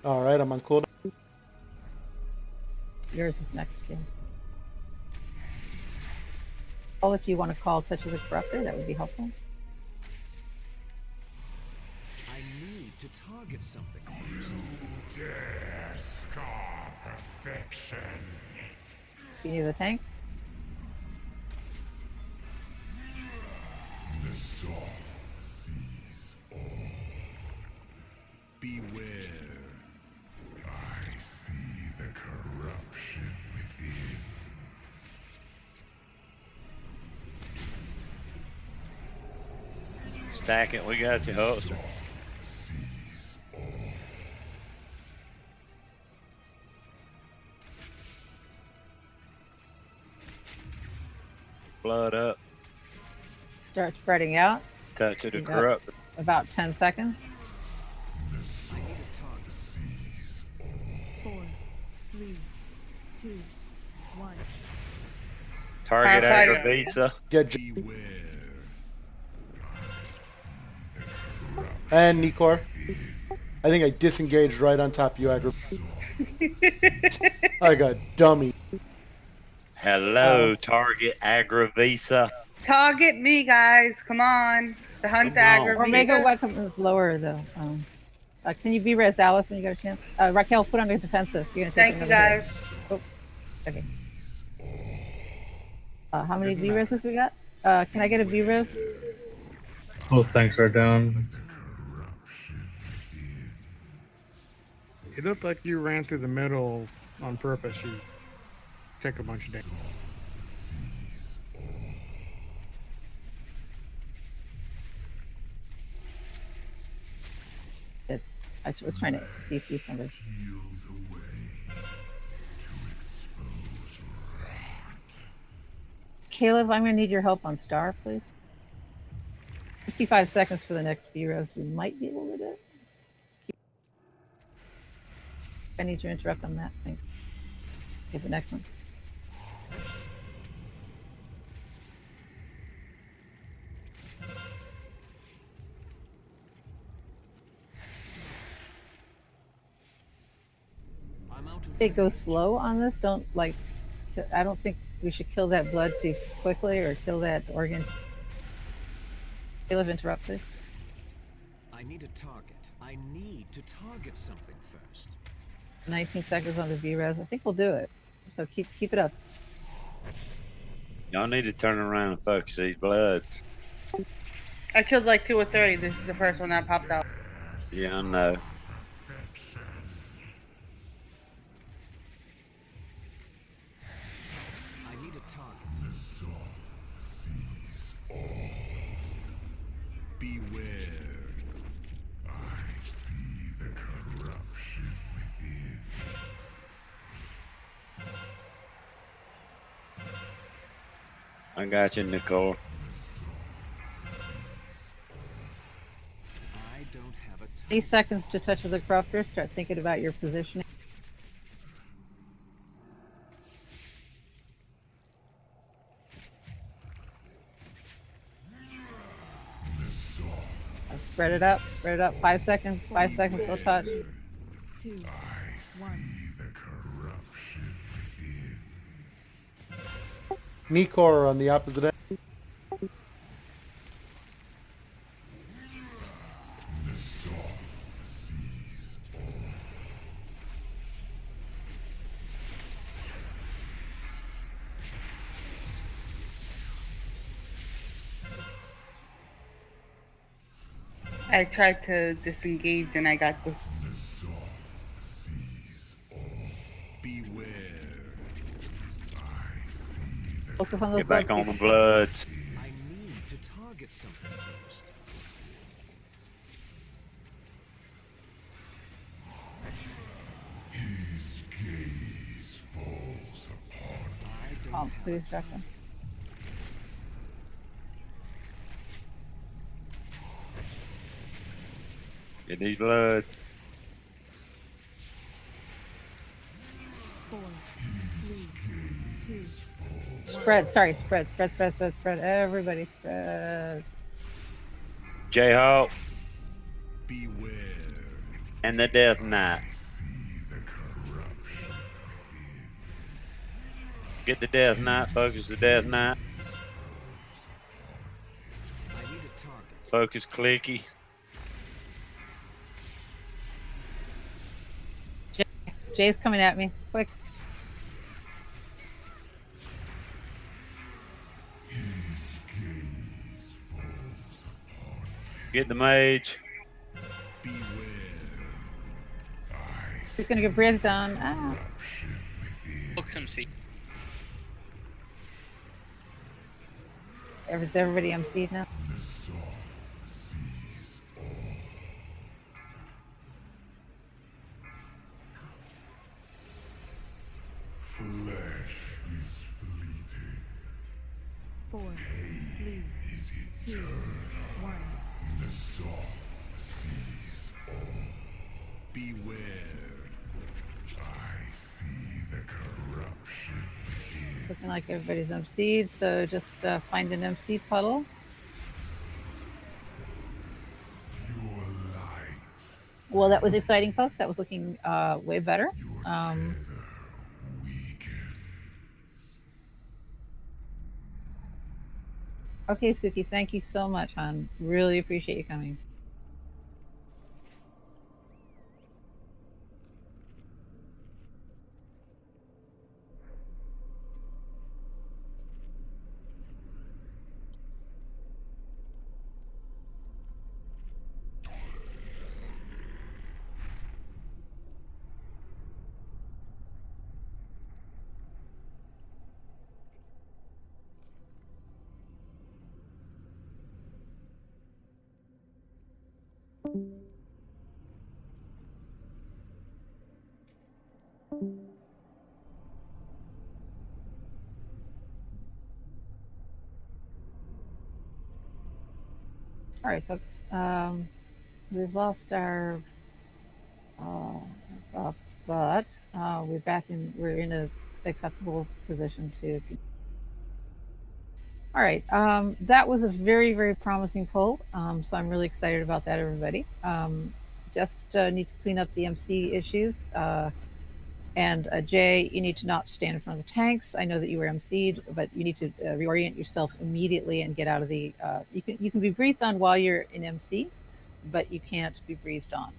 All right, I'm on cooldown.
Yours is next, Caleb. Well, if you want to call Touch of the Corruptor, that would be helpful.
I need to target something.
Dare scar perfection.
You need the tanks.
The soft sees all.
Beware.
I see the corruption within.
Stack it. We got you, Holster.
Sees all.
Blood up.
Start spreading out.
Touch of the
You got
corrupt.
About 10 seconds.
I need a target.
Sees all.
4, 3, 2, 1.
Target
Firefighter.
Agravisa.
Get
Beware.
and Nikor. I think I disengaged right on top of you, Agra. I got dummy.
Hello, Target Agravisa.
Target me, guys. Come on. The hunt
Come on.
Omega
Agravisa.
weapon is lower, though. Can you be res Alice when you get a chance? Raquel, put on your defensive. You're gonna take
Thank you,
another hit.
guys.
Oh, okay. How many V reses we got? Can I get a V res?
Oh, thanks are down.
It looked like you ran through the middle on purpose. You take a bunch of damage.
I was trying to CC somebody.
Peels away to expose rot.
Caleb, I'm gonna need your help on Star, please. 55 seconds for the next V res. We might be able to do it. I need your interrupt on that thing. Okay, the next one.
I'm out of
They go slow on this. Don't like. I don't think we should kill that blood too quickly or kill that organ. Caleb, interrupt this.
I need a target. I need to target something first.
19 seconds on the V res. I think we'll do it. So keep it up.
Y'all need to turn around and focus these bloods.
I killed like 2 or 3. This is the first one that popped out.
Yeah, I know.
I need a target.
The soft sees all.
Beware.
I see the corruption within.
I got you, Nicole.
I don't have a
8 seconds to touch of the corruptor. Start thinking about your positioning. Spread it up. Spread it up. 5 seconds. 5 seconds. Don't touch.
2,
I
1.
see the corruption within.
Nikor on the opposite end.
I tried to disengage and I got this.
Beware.
Focus on those
Get back on
bloods.
the bloods.
I need to target something first.
His gaze falls upon
Oh, please, Jacqueline.
Get these bloods.
4, 3, 2,
Spread. Sorry, spread. Everybody spread.
Jayhawk
Beware.
and the Death Knight.
The corruption.
Get the Death Knight. Focus the Death Knight.
I need a target.
Focus Clicky.
Jay's coming at me. Quick.
Get the mage.
He's gonna get breathed on. Ah.
Focus MC.
Is everybody MC'd now?
Flesh is fleeting.
4, 3, 2, 1.
The soft sees all. Beware. I see the corruption within.
Looking like everybody's MC'd, so just find an MC puddle. Well, that was exciting, folks. That was looking way better. Okay, Suki, thank you so much, hon. Really appreciate you coming. All right, folks. We've lost our buffs, but we're in a acceptable position to. All right, that was a very, very promising poll. So I'm really excited about that, everybody. Just need to clean up the MC issues. And Jay, you need to not stand in front of the tanks. I know that you were MC'd, but you need to reorient yourself immediately and get out of the. You can be breathed on while you're in MC, but you can't be breathed on.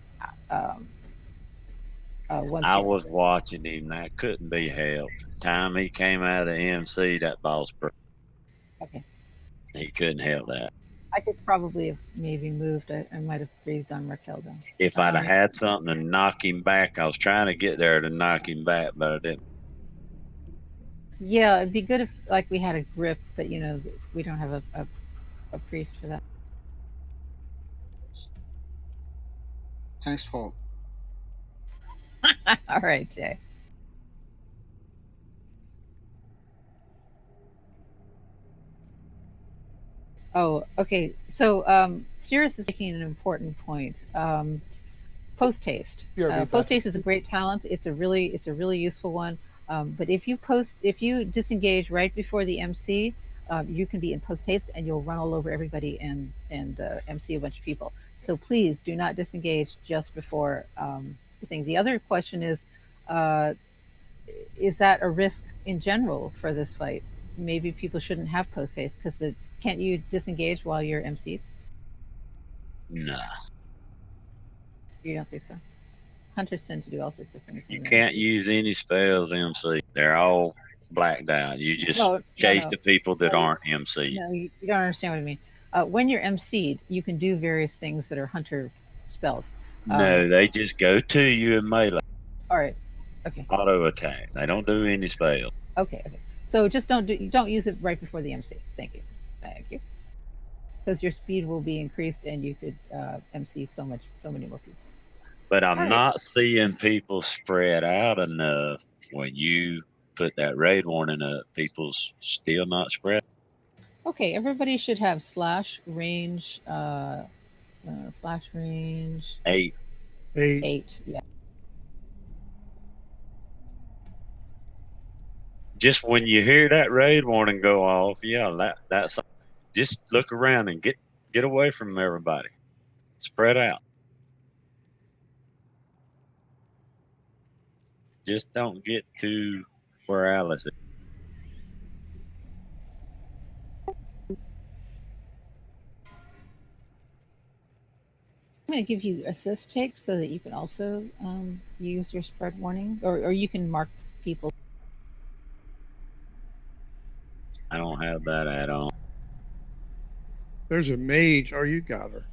I was watching him. That couldn't be helped. Time he came out of the MC, that boss.
Okay.
He couldn't help that.
I could probably have maybe moved. I might have breathed on Raquel then.
If I'd have had something to knock him back, I was trying to get there to knock him back, but I didn't.
Yeah, it'd be good if like we had a grip, but we don't have a priest for that.
Thanks, fault.
All right, Jay. Oh, okay. So Cirrus is making an important point. Post haste. Post haste is a great talent. It's a really useful one. But if you disengage right before the MC, you can be in post haste and you'll run all over everybody and MC a bunch of people. So please do not disengage just before the thing. The other question is that a risk in general for this fight? Maybe people shouldn't have post haste because can't you disengage while you're MC'd?
No.
You don't think so? Hunters tend to do all sorts of things.
You can't use any spells MC. They're all blacked out. You just chase the people that aren't MC.
No, you don't understand what I mean. when you're MC'd, you can do various things that are hunter spells.
No, they just go to you in melee.
All right. Okay.
Auto attack. They don't do any spells.
Okay. Okay. So just don't use it right before the MC. Thank you. Thank you. Because your speed will be increased, and you could MC so many more people.
But I'm
All right.
not seeing people spread out enough. When you put that raid warning up, people's still not spread.
Okay, everybody should have slash range. Slash range
8.
8. Yeah.
Just when you hear that raid warning go off, yeah, that's just look around and get away from everybody. Spread out. Just don't get to where Alice is.
I'm going to give you assist takes so that you can also use your spread warning, or you can mark people.
I don't have that add-on.
There's a mage. Oh, you got her.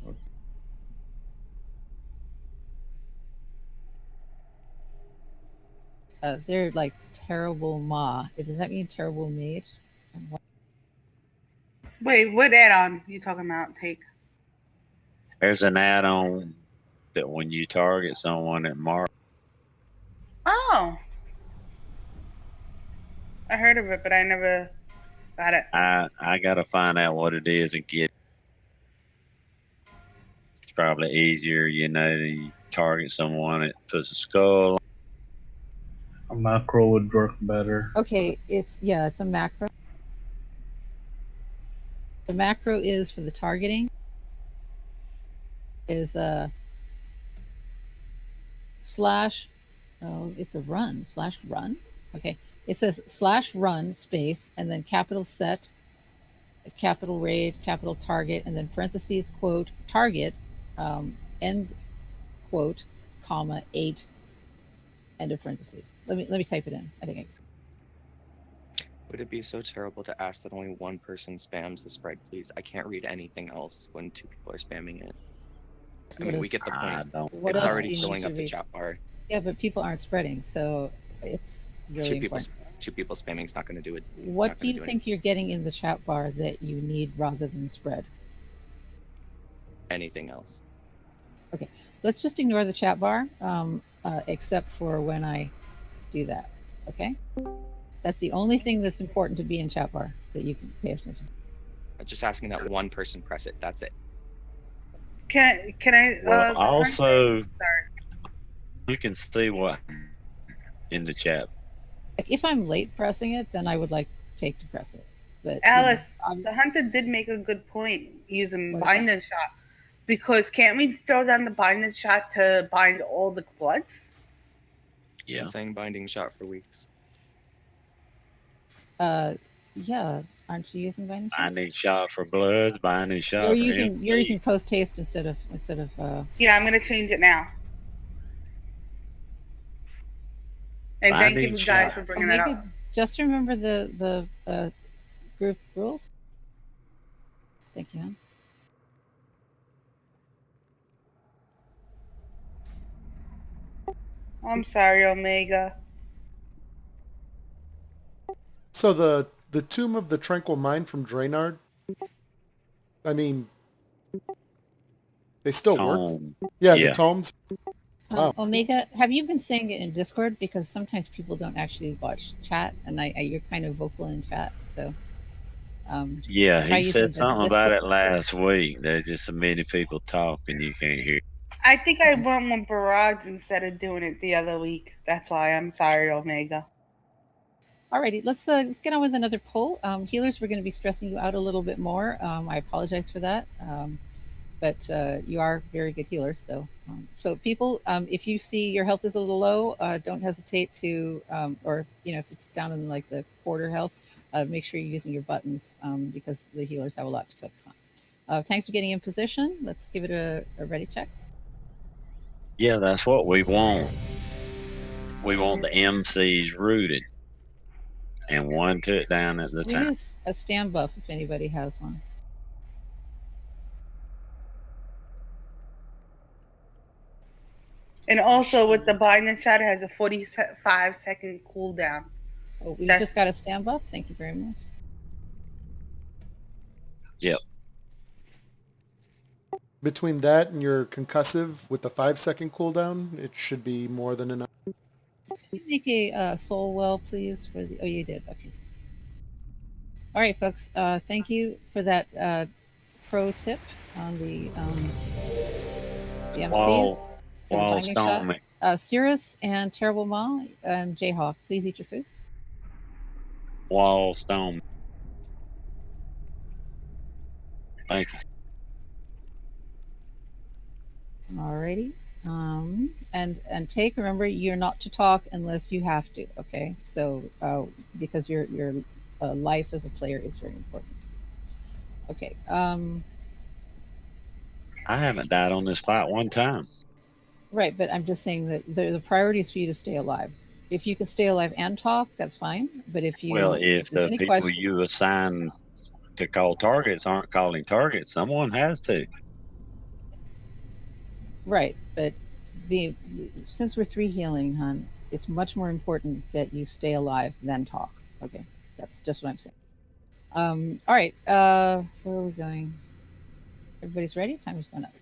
Okay.
They're like terrible ma. Does that mean terrible mage?
Wait, what add-on you talking about? Take.
There's an add-on that when you target someone at mark.
Oh, I heard of it, but I never got it.
I gotta find out what it is and get. It's probably easier, you target someone, it puts a skull.
A macro would work better.
Okay, it's a macro. The macro is for the targeting. Is slash. Oh, it's a run /run. Okay, it says /run space and then capital set, capital raid, capital target, and then parentheses quote target, end quote, comma 8, end of parentheses. Let me type it in. I think.
Would it be so terrible to ask that only one person spams the spread, please? I can't read anything else when 2 people are spamming it. I mean, we get the point. It's already filling up the chat bar.
Yeah, but people aren't spreading, so it's really important.
2 people spamming is not going to do it.
What do you think you're getting in the chat bar that you need rather than spread?
Anything else.
Okay, let's just ignore the chat bar, except for when I do that. Okay, that's the only thing that's important to be in chat bar that you can pay attention.
Just asking that one person press it. That's it.
Can I?
Well, also, you can see what in the chat.
If I'm late pressing it, then I would like Take to press it. But
Alice, the hunter did make a good point using binding shot, because can't we throw down the binding shot to bind all the bloods?
Yeah. I'm saying binding shot for weeks.
Yeah. Aren't you using binding shot?
Binding shot for bloods, binding shot
you're using post haste instead of
Yeah, I'm gonna change it now. And thank you guys for bringing that up.
Just remember the group rules. Thank you.
I'm sorry, Omega.
So the Tomb of the Tranquil Mind from Draenard, I mean, they still work? Yeah, the tomes. Wow.
Omega, have you been saying it in Discord? Because sometimes people don't actually watch chat, and you're kind of vocal in chat. So,
yeah, he said something about it last week. There's just so many people talking, you can't hear.
I think I went with Barrage instead of doing it the other week. That's why I'm sorry, Omega.
Alrighty, let's get on with another poll. Healers, we're going to be stressing you out a little bit more. I apologize for that. But you are very good healers. So people, if you see your health is a little low, don't hesitate to, or if it's down in like the quarter health, make sure you're using your buttons because the healers have a lot to focus on. Thanks for getting in position. Let's give it a ready check.
Yeah, that's what we want. We want the MCs rooted and one took down at the time.
We need a stand buff if anybody has one.
And also with the binding shot, it has a 45-second cooldown.
Oh, we just got a stand buff. Thank you very much.
Yep.
Between that and your concussive with the 5-second cooldown, it should be more than enough.
Can you make a soul well, please? For the you did. Okay. All right, folks. Thank you for that pro tip on the MCs for the binding shot. Cirrus and Terrible Ma and Jayhawk, please eat your food.
Wall stone. Thank you.
Alrighty. And take, remember, you're not to talk unless you have to. Okay. So because your life as a player is very important. Okay.
I haven't died on this fight one time.
Right, but I'm just saying that the priority is for you to stay alive. If you can stay alive and talk, that's fine. But if you
if the people you assign to call targets aren't calling targets, someone has to.
Right, but since we're 3 healing, hon, it's much more important that you stay alive than talk. Okay, that's just what I'm saying. All right, where are we going? Everybody's ready? Time is going up.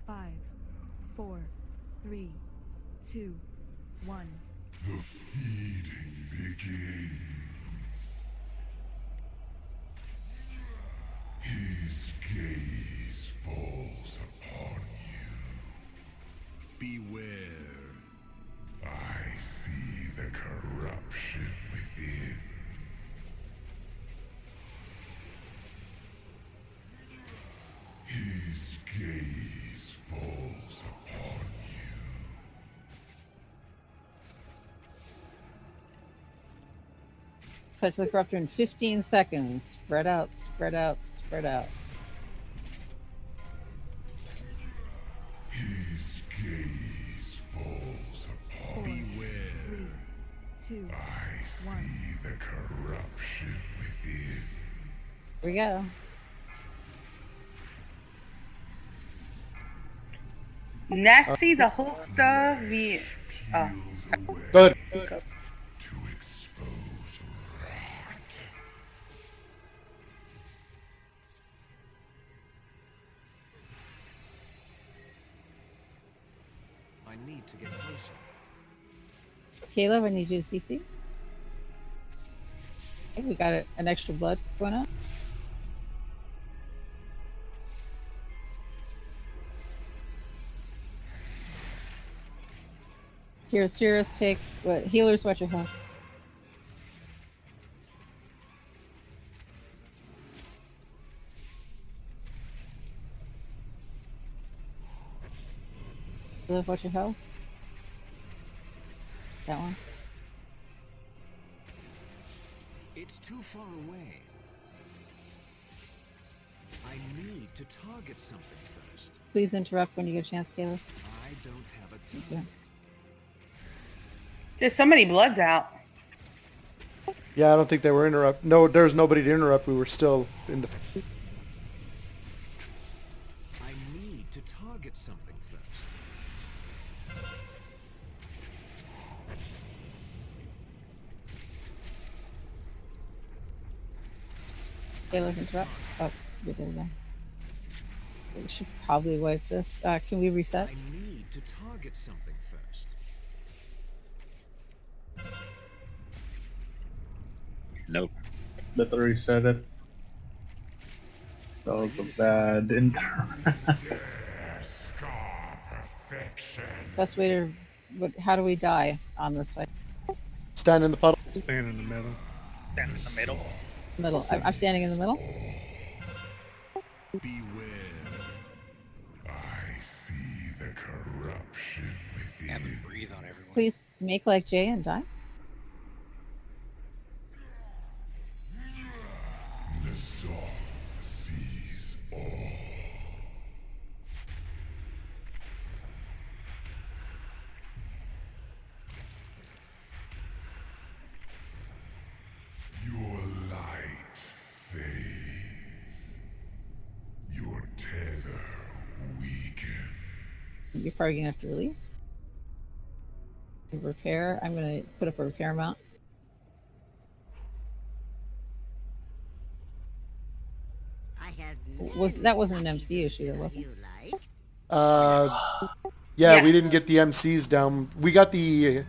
Five, 4, 3, 2, 1.
The feeding begins. His gaze falls upon you. Beware. I see the corruption within. His gaze falls upon you.
Touch the corruptor in 15 seconds. Spread out, spread out, spread out.
His gaze falls upon you. Beware.
3, 2,
I see the corruption within.
Here we go.
Nazi the Hulkster v. Oh,
Good.
To expose rot.
I need to get closer.
Caleb, I need you to CC. Okay, we got an extra blood going up. Here, Cirrus, take what healers, watch your health. Live, watch your health. That one.
It's too far away. I need to target something first.
Please interrupt when you get a chance, Caleb.
I don't have a time.
There's so many bloods out.
Yeah, I don't think they were interrupt. No, there's nobody to interrupt. We were still in the.
I need to target something first.
Caleb, interrupt. Oh, we did again. We should probably wipe this. Can we reset?
I need to target something first.
Nope.
Better reset it. That was a bad intro.
Best way to. How do we die on this side?
Stand in the puddle.
Stand in the middle.
Stand in the middle.
Middle. I'm standing in the middle.
Beware. I see the corruption within.
Have him breathe on everyone.
Please make like Jay and die.
The soft sees all. Your light fades. Your
You're probably gonna have to release. Repair. I'm gonna put up a repair amount. That wasn't an MC issue, that wasn't.
Yeah, we
Yes.
didn't get the MCs down. We got the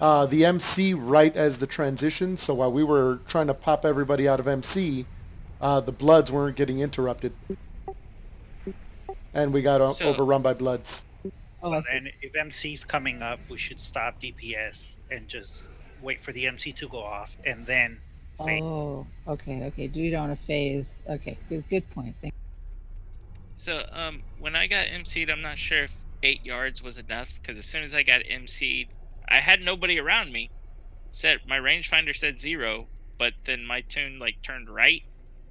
MC right as the transition. So while we were trying to pop everybody out of MC, the Bloods weren't getting interrupted, and we got overrun by Bloods.
Oh,
and if MC's coming up, we should stop DPS and just wait for the MC to go off and then phase.
Oh, okay. Do you don't want to phase? Okay, good point. Thank
So, when I got MC'd, I'm not sure if 8 yards was enough, because as soon as I got MC'd, I had nobody around me. My rangefinder said 0, but then my tune turned right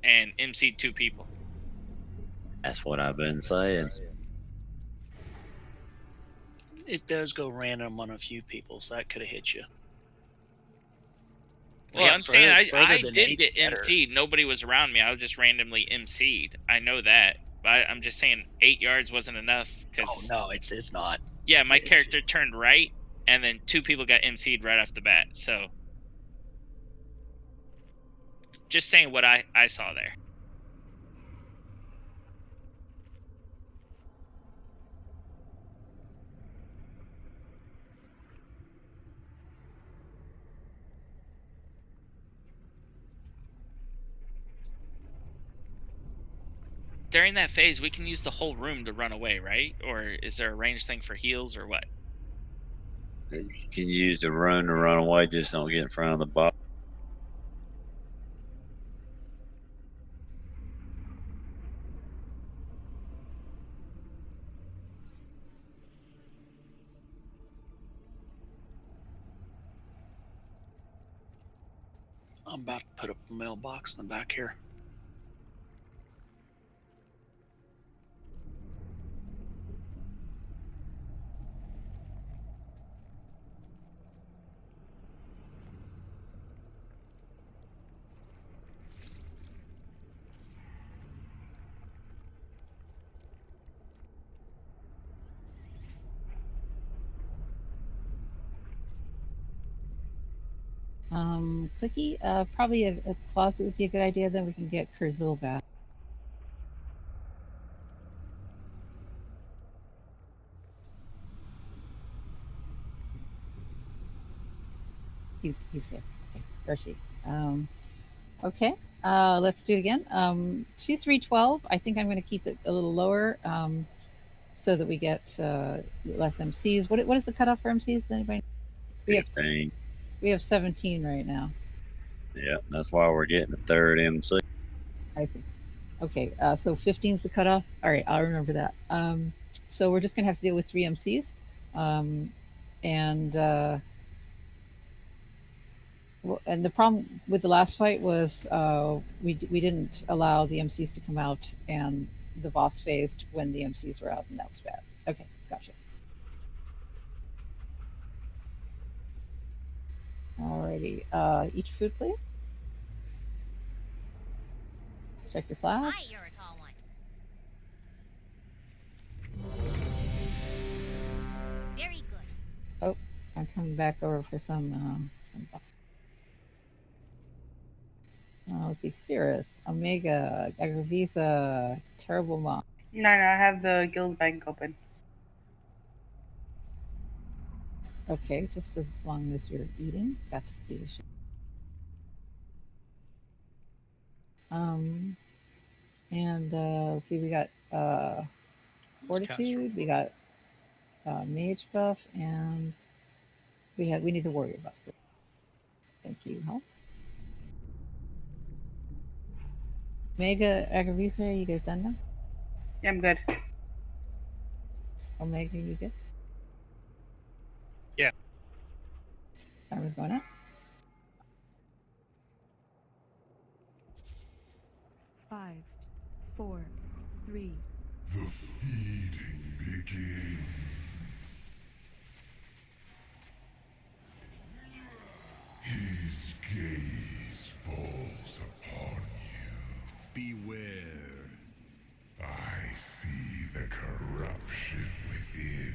and MC'd 2 people.
That's what I've been saying.
It does go random on a few people, so that could have hit you.
Well, I'm saying I did get MC'd. Nobody was around me. I was just randomly MC'd. I know that. But I'm just saying 8 yards wasn't enough. Cause,
no, it's not.
Yeah, my character turned right, and then 2 people got MC'd right off the bat. So, just saying what I saw there. During that phase, we can use the whole room to run away, right? Or is there a range thing for heals or what?
You can use the room to run away, just don't get in front of the box.
I'm about to put up a mailbox in the back here.
Clicky, probably a closet would be a good idea. Then we can get Kurzil back. He's here. Okay, or she. Okay, let's do it again. 2, 3, 12. I think I'm going to keep it a little lower so that we get less MCs. What is the cutoff for MCs? Anybody?
15.
We have 17 right now.
Yeah, that's why we're getting the third MC.
I see. Okay, so 15 is the cutoff. All right, I'll remember that. So we're just going to have to deal with 3 MCs. And the problem with the last fight was we didn't allow the MCs to come out, and the boss phased when the MCs were out, and that was bad. Okay, gotcha. Alrighty, eat your food, please. Check your flask.
Hi, you're a tall one. Very good.
Oh, I'm coming back over for some. Let's see, Cirrus, Omega, Agravisa, Terrible Mom.
No, I have the guild bank open.
Okay, just as long as you're eating, that's the issue. And let's see, we got Fortitude, we got Mage buff, and we need the Warrior buff. Thank you, Help. Omega, Agravisa, you guys done now?
Yeah, I'm good.
Omega, you good?
Yeah.
Timer's going up.
5, 4, 3.
The feeding begins. His gaze falls upon you. Beware. I see the corruption within.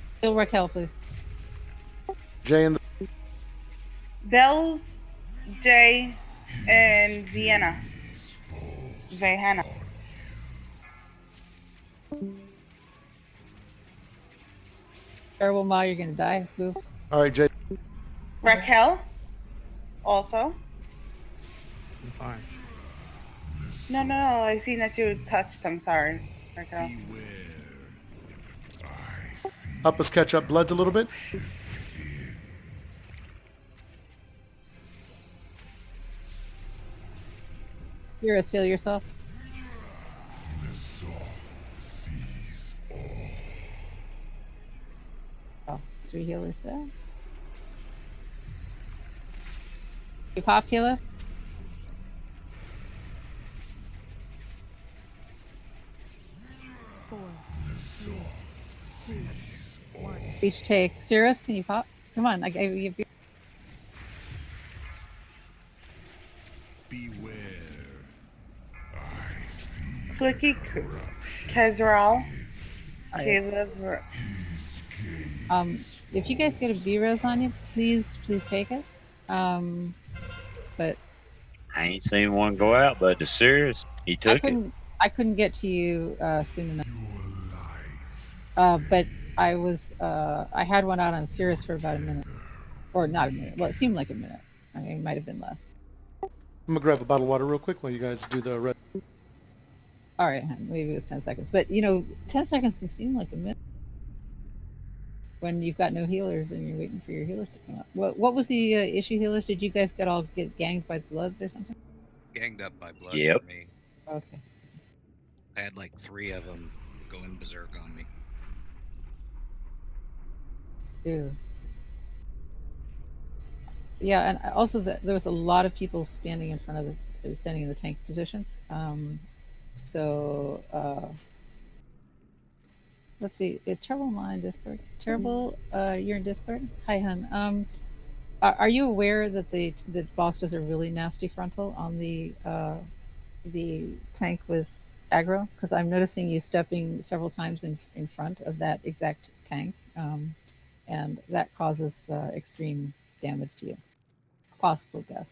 Heal Raquel, please.
Jay and the
Bells, Jay, and Vienna. Vienna.
Terrible Ma, you're gonna die. Move.
All right, Jay.
Raquel, also.
I'm fine.
No. I seen that you touched. I'm sorry, Raquel.
Help us catch up bloods a little bit.
You're a seal yourself. Oh, 3 healers down. You pop, Kayla?
Four, three, two, one.
Each take. Cirrus, can you pop? Come on, I gave you.
Beware.
Clicky, Kezral,
Alright.
Caleb.
If you guys get a B-Rose on you, please take it. But
I ain't seen one go out, but the Sirius, he took it.
I couldn't get to you soon enough. But I was I had one out on Cirrus for about a minute, or not a minute. Well, it seemed like a minute. I mean, it might have been less.
I'm gonna grab a bottle of water real quick while you guys do the red.
All right, maybe it was 10 seconds, but 10 seconds can seem like a minute when you've got no healers and you're waiting for your healers to come up. What was the issue, healers? Did you guys get ganged by Bloods or something?
Ganged up by Bloods
Yep.
for me.
Okay.
I had like 3 of them going berserk on me.
Ew. Yeah, and also there was a lot of people standing in front of standing in the tank positions. So let's see. Is Terrible online in Discord? Terrible, you're in Discord. Hi, hun. Are you aware that the boss does a really nasty frontal on the tank with aggro? Because I'm noticing you stepping several times in front of that exact tank, and that causes extreme damage to you, possible death.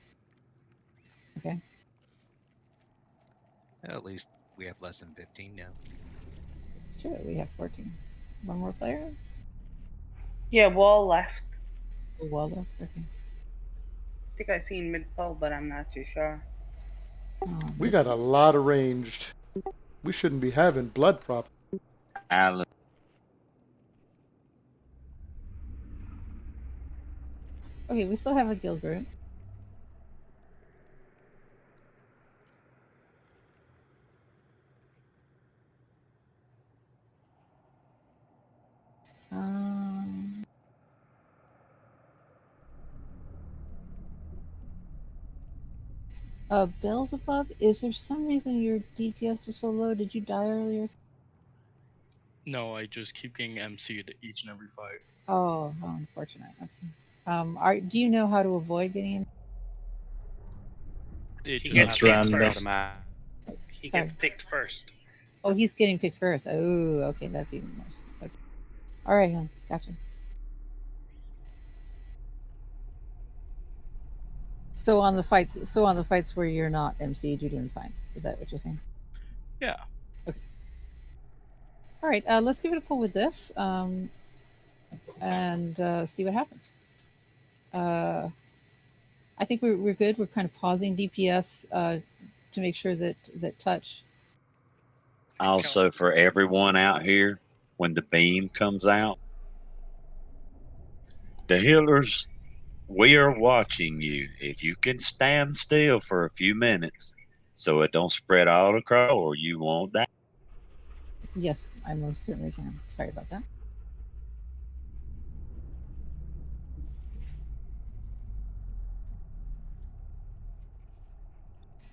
Okay.
At least we have less than 15 now.
It's true. We have 14. One more player.
Yeah, Wall left.
Wall left. Okay.
I think I seen mid-pole, but I'm not too sure.
We got a lot of ranged. We shouldn't be having blood problems.
Alan.
Okay, we still have a guild group. Beelzebub, is there some reason your DPS was so low? Did you die earlier?
No, I just keep getting MC'd each and every fight.
Oh, how unfortunate. Okay. Do you know how to avoid getting
It
He
just
gets
happens.
picked
It's
first.
automatic.
He
Sorry.
gets picked first.
Oh, he's getting picked first. Oh, okay, that's even worse. Okay. All right, hon. Gotcha. So on the fights where you're not MC'd, you're doing fine. Is that what you're saying?
Yeah.
Okay. All right. Let's give it a pull with this, and see what happens. I think we're good. We're kind of pausing DPS to make sure that touch.
Also, for everyone out here, when the beam comes out, the healers, we are watching you. If you can stand still for a few minutes so it don't spread all across or you won't die.
Yes, I most certainly can. Sorry about that.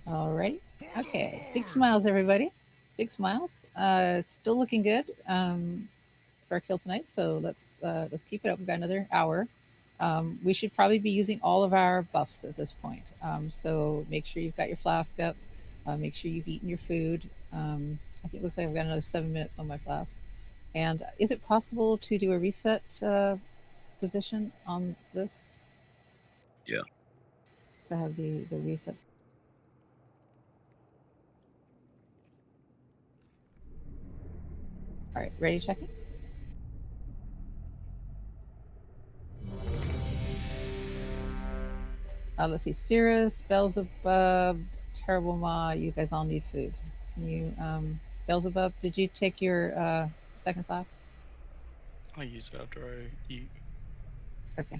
All right. Okay. Big smiles, everybody. Big smiles. It's still looking good for our kill tonight. So let's keep it up. We've got another hour. We should probably be using all of our buffs at this point. So make sure you've got your flask up. Make sure you've eaten your food. I think it looks like I've got another 7 minutes on my flask. And is it possible to do a reset position on this?
Yeah.
So I have the reset. All right, ready checking? Let's see, Cirrus, Beelzebub, Terrible Ma, you guys all need food. Can you, Beelzebub, did you take your second class?
I use it after I eat.
Okay.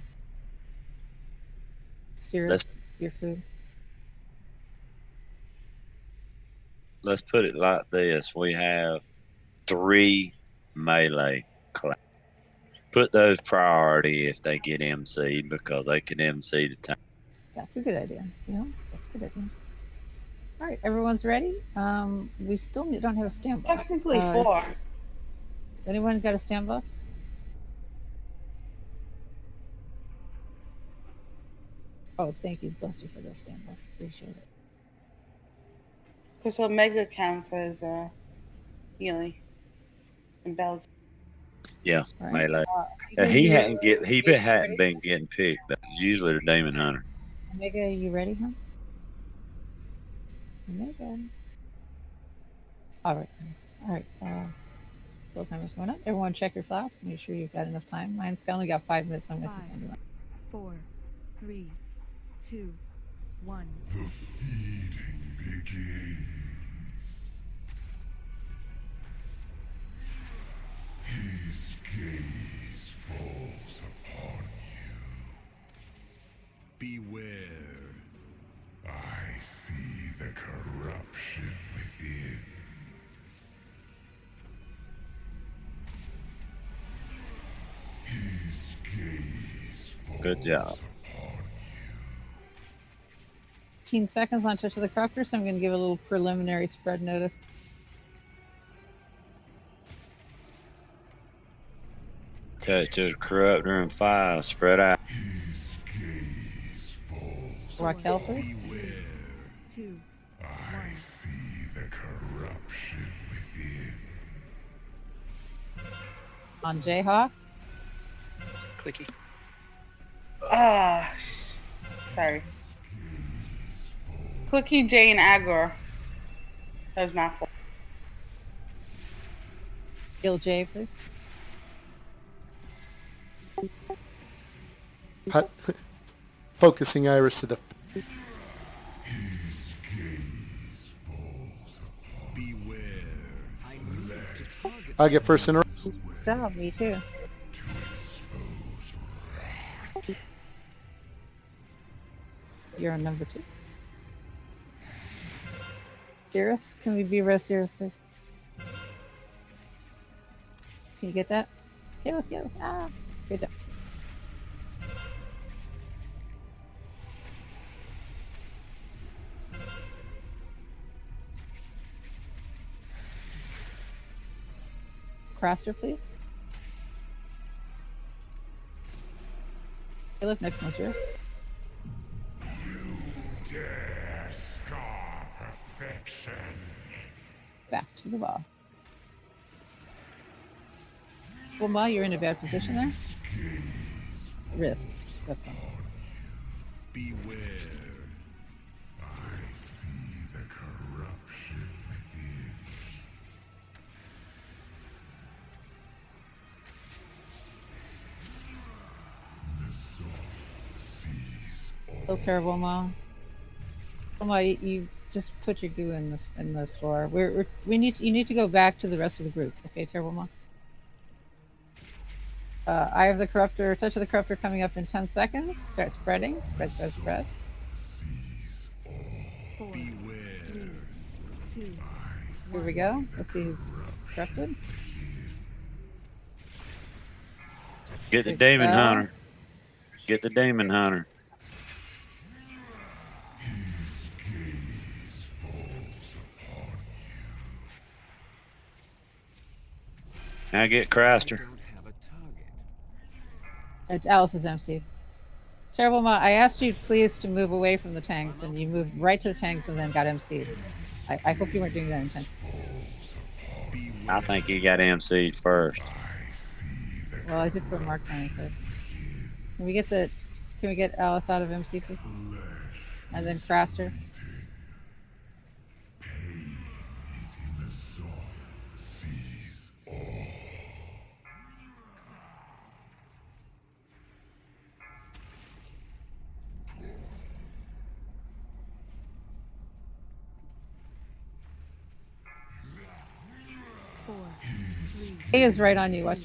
Cirrus, your food.
Let's put it like this. We have 3 melee classes. Put those priority if they get MC'd because they can MC the tank.
That's a good idea. Yeah, that's a good idea. All right, everyone's ready. We still don't have a stand buff.
Technically 4.
Anyone got a stand buff? Oh, thank you, bless you for the stand buff. Appreciate it.
Because Omega counts as healing. And Bells.
Yeah,
Right.
melee.
Omega,
He
you
hadn't
ready?
been getting picked. But usually the Demon Hunter.
Omega, you ready, huh? Omega. All right. All right. Full timer's going up. Everyone check your flask. Make sure you've got enough time. Mine's only got 5 minutes, so I'm going to take anyway.
4, 3, 2, 1.
The feeding begins. His gaze falls upon you. Beware. I see the corruption within. His gaze falls
Good job.
upon you.
15 seconds on Touch of the Corruptor, so I'm going to give a little preliminary spread notice.
Touch of the Corruptor in 5. Spread out.
Raquel, please.
Beware.
2.
I see the corruption within.
On Jayhawk.
Clicky.
Sorry. Clicky, J, and Agor. That was my fault.
Gil J, please.
Focusing Iris to the. I get first in.
Good job, me too. You're on number 2. Cirrus, can we be Rose Cirrus, please? Can you get that? Kill. Ah, good job. Craster, please. Caleb, next one's yours.
Dare scar perfection.
Back to the wall. Well, Ma, you're in a bad position there. Risk. That's all.
Beware. I see the corruption within.
So terrible, Ma. Ma, you just put your goo in the floor. You need to go back to the rest of the group. Okay, terrible, Ma. Eye of the Corruptor, Touch of the Corruptor coming up in 10 seconds. Start spreading. Spread.
4, 3, 2.
Here we go. Let's see who's corrupted.
Get the Demon Hunter. Get the Demon Hunter. I get Craster.
Alice is MC. Terrible Ma, I asked you please to move away from the tanks, and you moved right to the tanks and then got MC'd. I hope you weren't doing that intentionally.
I think he got MC'd first.
Well, I did put a mark on his head. Can we get Alice out of MC, please? And then Craster. He is right on you. Watch.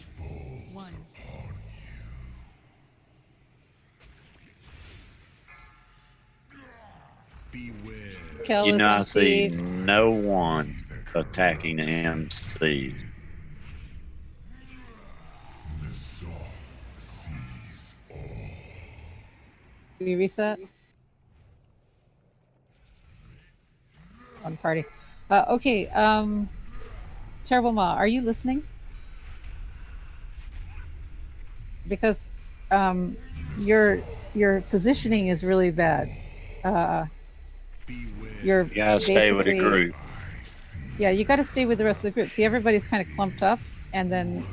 Kel
You
is
know, I see
MC.
no one attacking the MCs.
Do we reset? One party. Okay. Terrible Ma, are you listening? Because your positioning is really bad. You're
You gotta stay with the group.
Yeah, you got to stay with the rest of the group. See, everybody's kind of clumped up, and then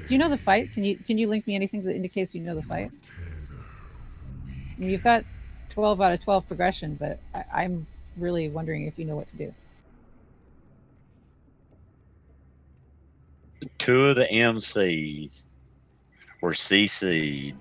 do you know the fight? Can you link me anything that indicates you know the fight? I mean, you've got 12 out of 12 progression, but I'm really wondering if you know what to do.
Two of the MCs were CC'd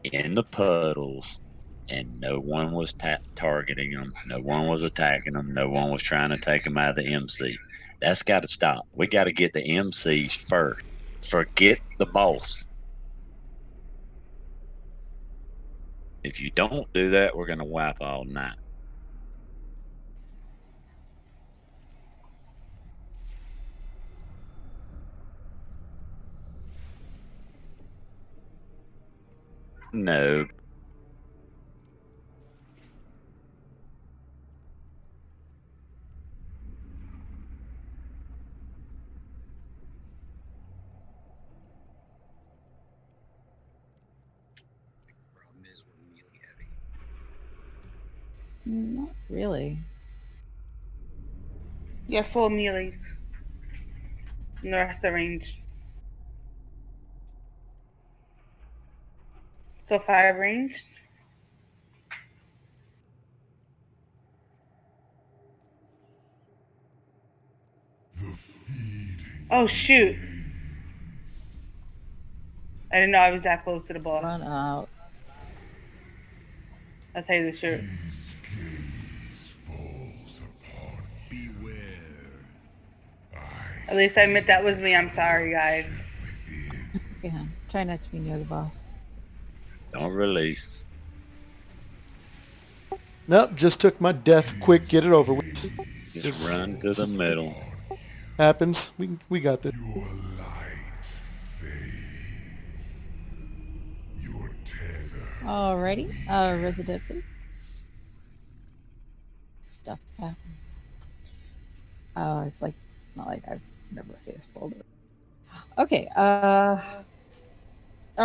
in the puddles, and no one was targeting them. No one was attacking them. No one was trying to take them out of the MC. That's got to stop. We got to get the MCs first. Forget the boss. If you don't do that, we're going to wipe all night. No.
Problem is we're melee heavy.
Not really.
Yeah, 4 melees. And the rest are ranged. So 5 ranged. Oh shoot. I didn't know I was that close to the boss.
Run out.
I'll tell you the truth. At least I admit that was me. I'm sorry, guys.
Okay, hon. Try not to be near the boss.
Don't release.
Nope, just took my death. Quick, get it over with.
Just run to the middle.
Happens. We got this.
Alrighty. Resident, please. Stuff happens. It's like not like I've never face folder. Okay. All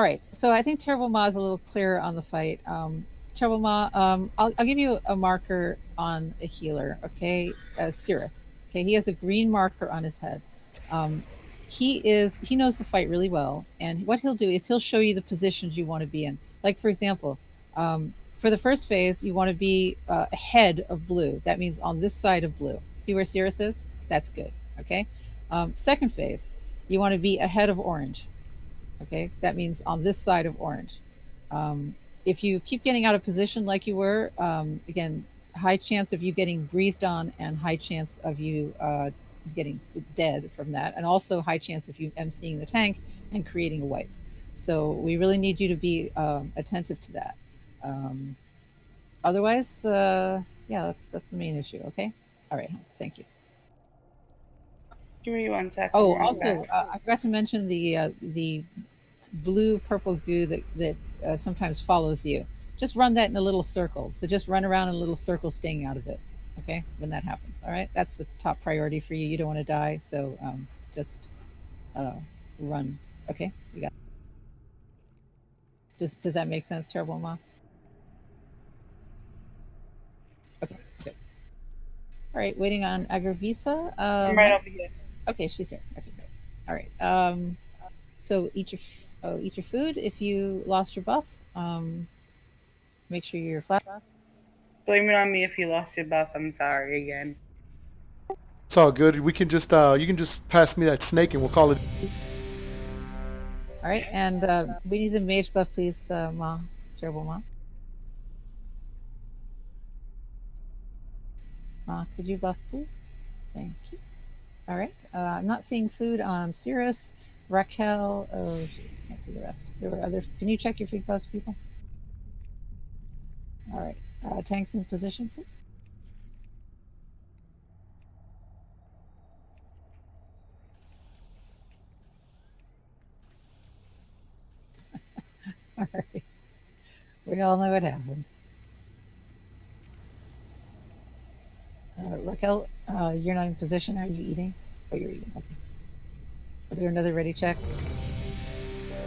right. So I think Terrible Ma is a little clearer on the fight. Terrible Ma, I'll give you a marker on a healer. Okay, Cirrus. Okay, he has a green marker on his head. He knows the fight really well, and what he'll do is he'll show you the positions you want to be in. Like for example, for the first phase, you want to be ahead of blue. That means on this side of blue. See where Cirrus is? That's good. Okay. Second phase, you want to be ahead of orange. Okay, that means on this side of orange. If you keep getting out of position like you were, again, high chance of you getting breathed on and high chance of you getting dead from that, and also high chance of you emceeing the tank and creating a wipe. So we really need you to be attentive to that. Otherwise, yeah, that's the main issue. Okay. All right. Thank you.
Give me 1 second.
Oh, also, I forgot to mention the blue purple goo that sometimes follows you. Just run that in a little circle. So just run around in a little circle, staying out of it. Okay, when that happens. All right, that's the top priority for you. You don't want to die, so just run. Okay, you got. Does that make sense, Terrible Ma? Okay, good. All right, waiting on Agravisa.
I'm right over here.
Okay, she's here. Okay, great. All right. So eat your food. If you lost your buff, make sure you're flat.
Blame it on me if you lost your buff. I'm sorry again.
It's all good. We can just you can just pass me that snake and we'll call it.
All right, and we need the mage buff, please, Ma. Terrible Ma. Ma, could you buff, please? Thank you. All right. I'm not seeing food on Cirrus, Raquel. Oh, can't see the rest. There were others. Can you check your food buffs, people? All right. Tanks in position, please. All right. We all know what happened. Raquel, you're not in position. Are you eating? Oh, you're eating. Okay. Is there another ready check?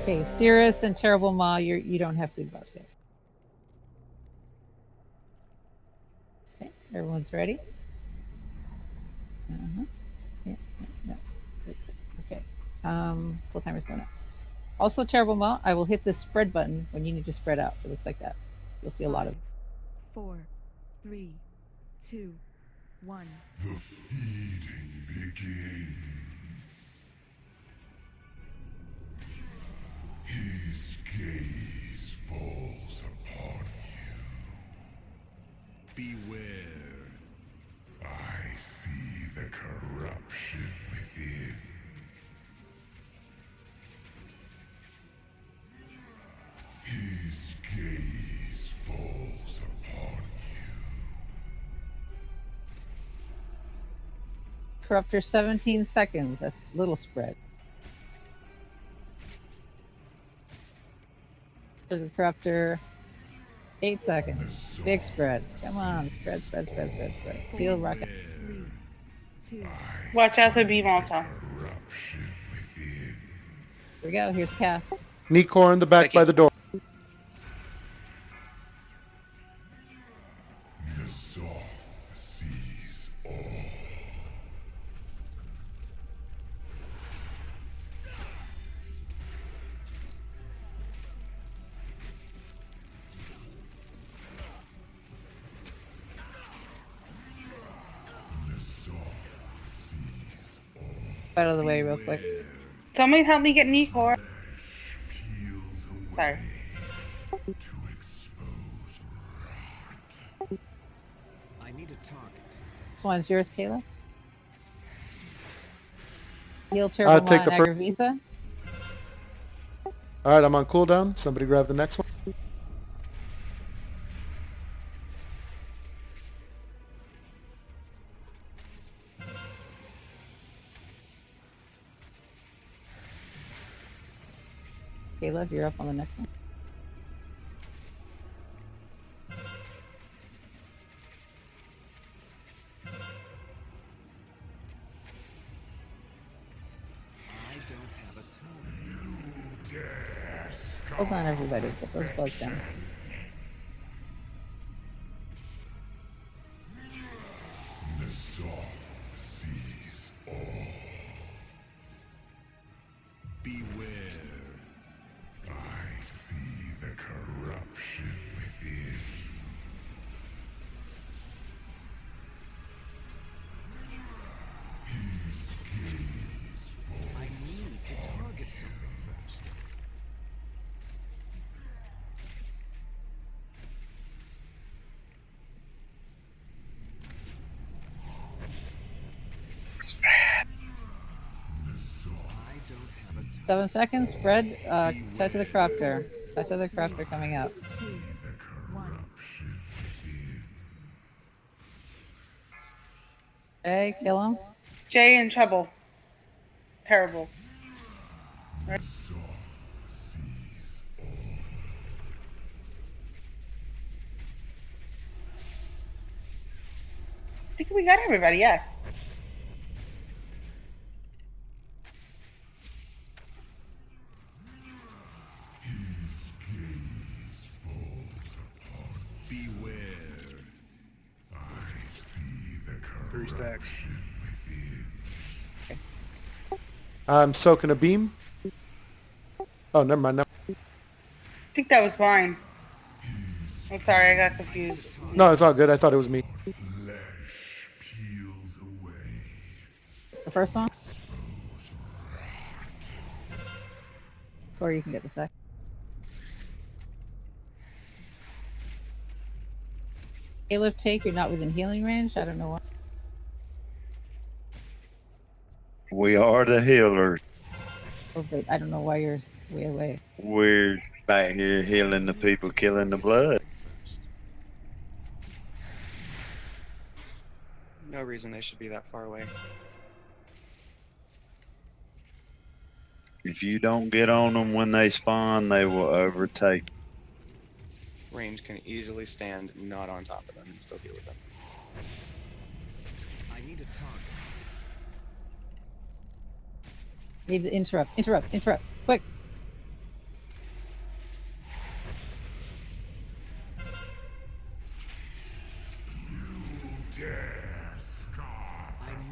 Okay, Cirrus and Terrible Ma, you don't have food buffs yet. Okay, everyone's ready. Yeah, no. Okay. Full timer's going up. Also, Terrible Ma, I will hit the spread button when you need to spread out. It looks like that. You'll see a lot of.
4, 3, 2, 1.
The feeding begins. His gaze falls upon you. Beware. I see the corruption within. His gaze falls upon
Corruptor 17 seconds. That's little spread. For the Corruptor 8 seconds. Big spread. Come on, spread. Field rocket.
3, 2.
Watch out for beam also.
Here we go. Here's cast.
Nikor in the back by the door.
sees all.
Out of the way real quick.
Somebody help me get Nikor. Sorry.
I need a target.
This one's yours, Kayla. Heal Terrible
take the
Niagara Visa.
All right, I'm on cooldown. Somebody grab the next one.
Caleb, you're up on the next one. Hold on, everybody. Get those bugs down.
Sees all. Beware. I see the corruption within. His gaze falls.
I need to target something first.
Spread.
7 seconds. Spread. Touch of the Corruptor. Touch of the Corruptor coming up.
2, 1.
Okay, kill him.
Jay in trouble. Terrible. Right. I think we got everybody, yes.
Beware. I see the corruption
3 stacks.
within.
Okay.
I'm soaking a beam. Oh, never mind.
I think that was mine. I'm sorry, I got confused.
No, it's all good. I thought it was me.
The first one? Or you can get the second. Caleb, take. You're not within healing range. I don't know why.
We are the healers.
Oh, but I don't know why you're way away.
We're back here healing the people killing the blood.
No reason they should be that far away.
If you don't get on them when they spawn, they will overtake.
Range can easily stand not on top of them and still deal with them.
I need a target.
Need to interrupt. Quick.
I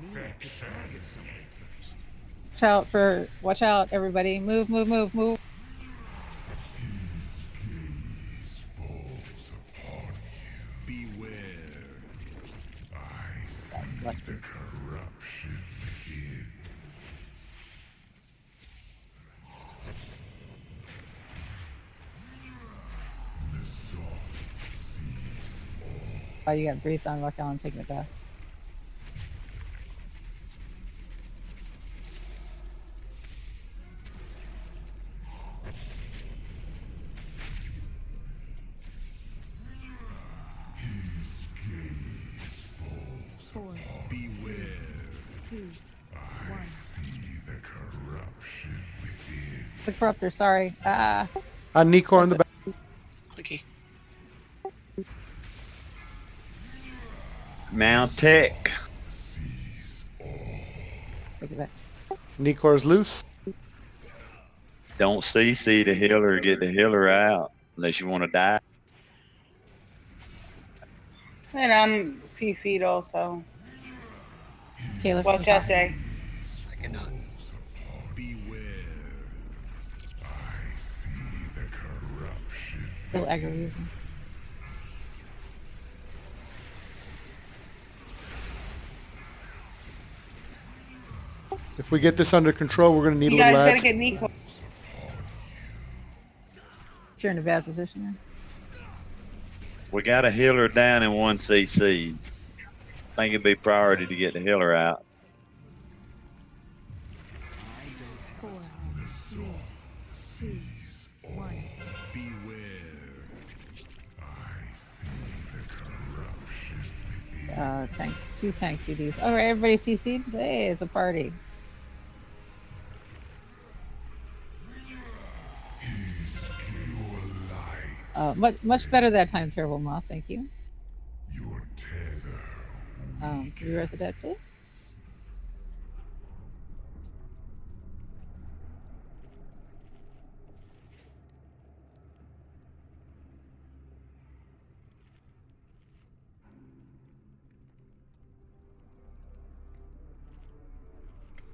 need to target something.
Watch out, everybody. Move.
Beware. I see the corruption begin.
Oh, you got breathed on, Raquel. I'm taking it back.
Four,
Beware.
2, 1.
See the corruption within.
The corruptor, sorry.
Nikor in the back.
Clicky.
Mount Tech.
Take it back.
Nikor's loose.
Don't CC the healer, get the healer out unless you want to die.
And I'm CC'd also.
Caleb,
watch out, Jay.
I cannot.
Beware. I see the corruption.
Still aggro reason.
If we get this under control, we're going to need
You
a little
guys
ads.
gotta get Nico.
You're in a bad position there.
We got a healer down in 1 CC. I think it'd be priority to get the healer out.
4, 3, 2, 1.
Beware. I see the corruption within.
Tanks. 2 tank CDs. All right, everybody CC'd. Hey, it's a party. Much better that time, Terrible Moth. Thank you.
Your tether.
Can you reset that, please?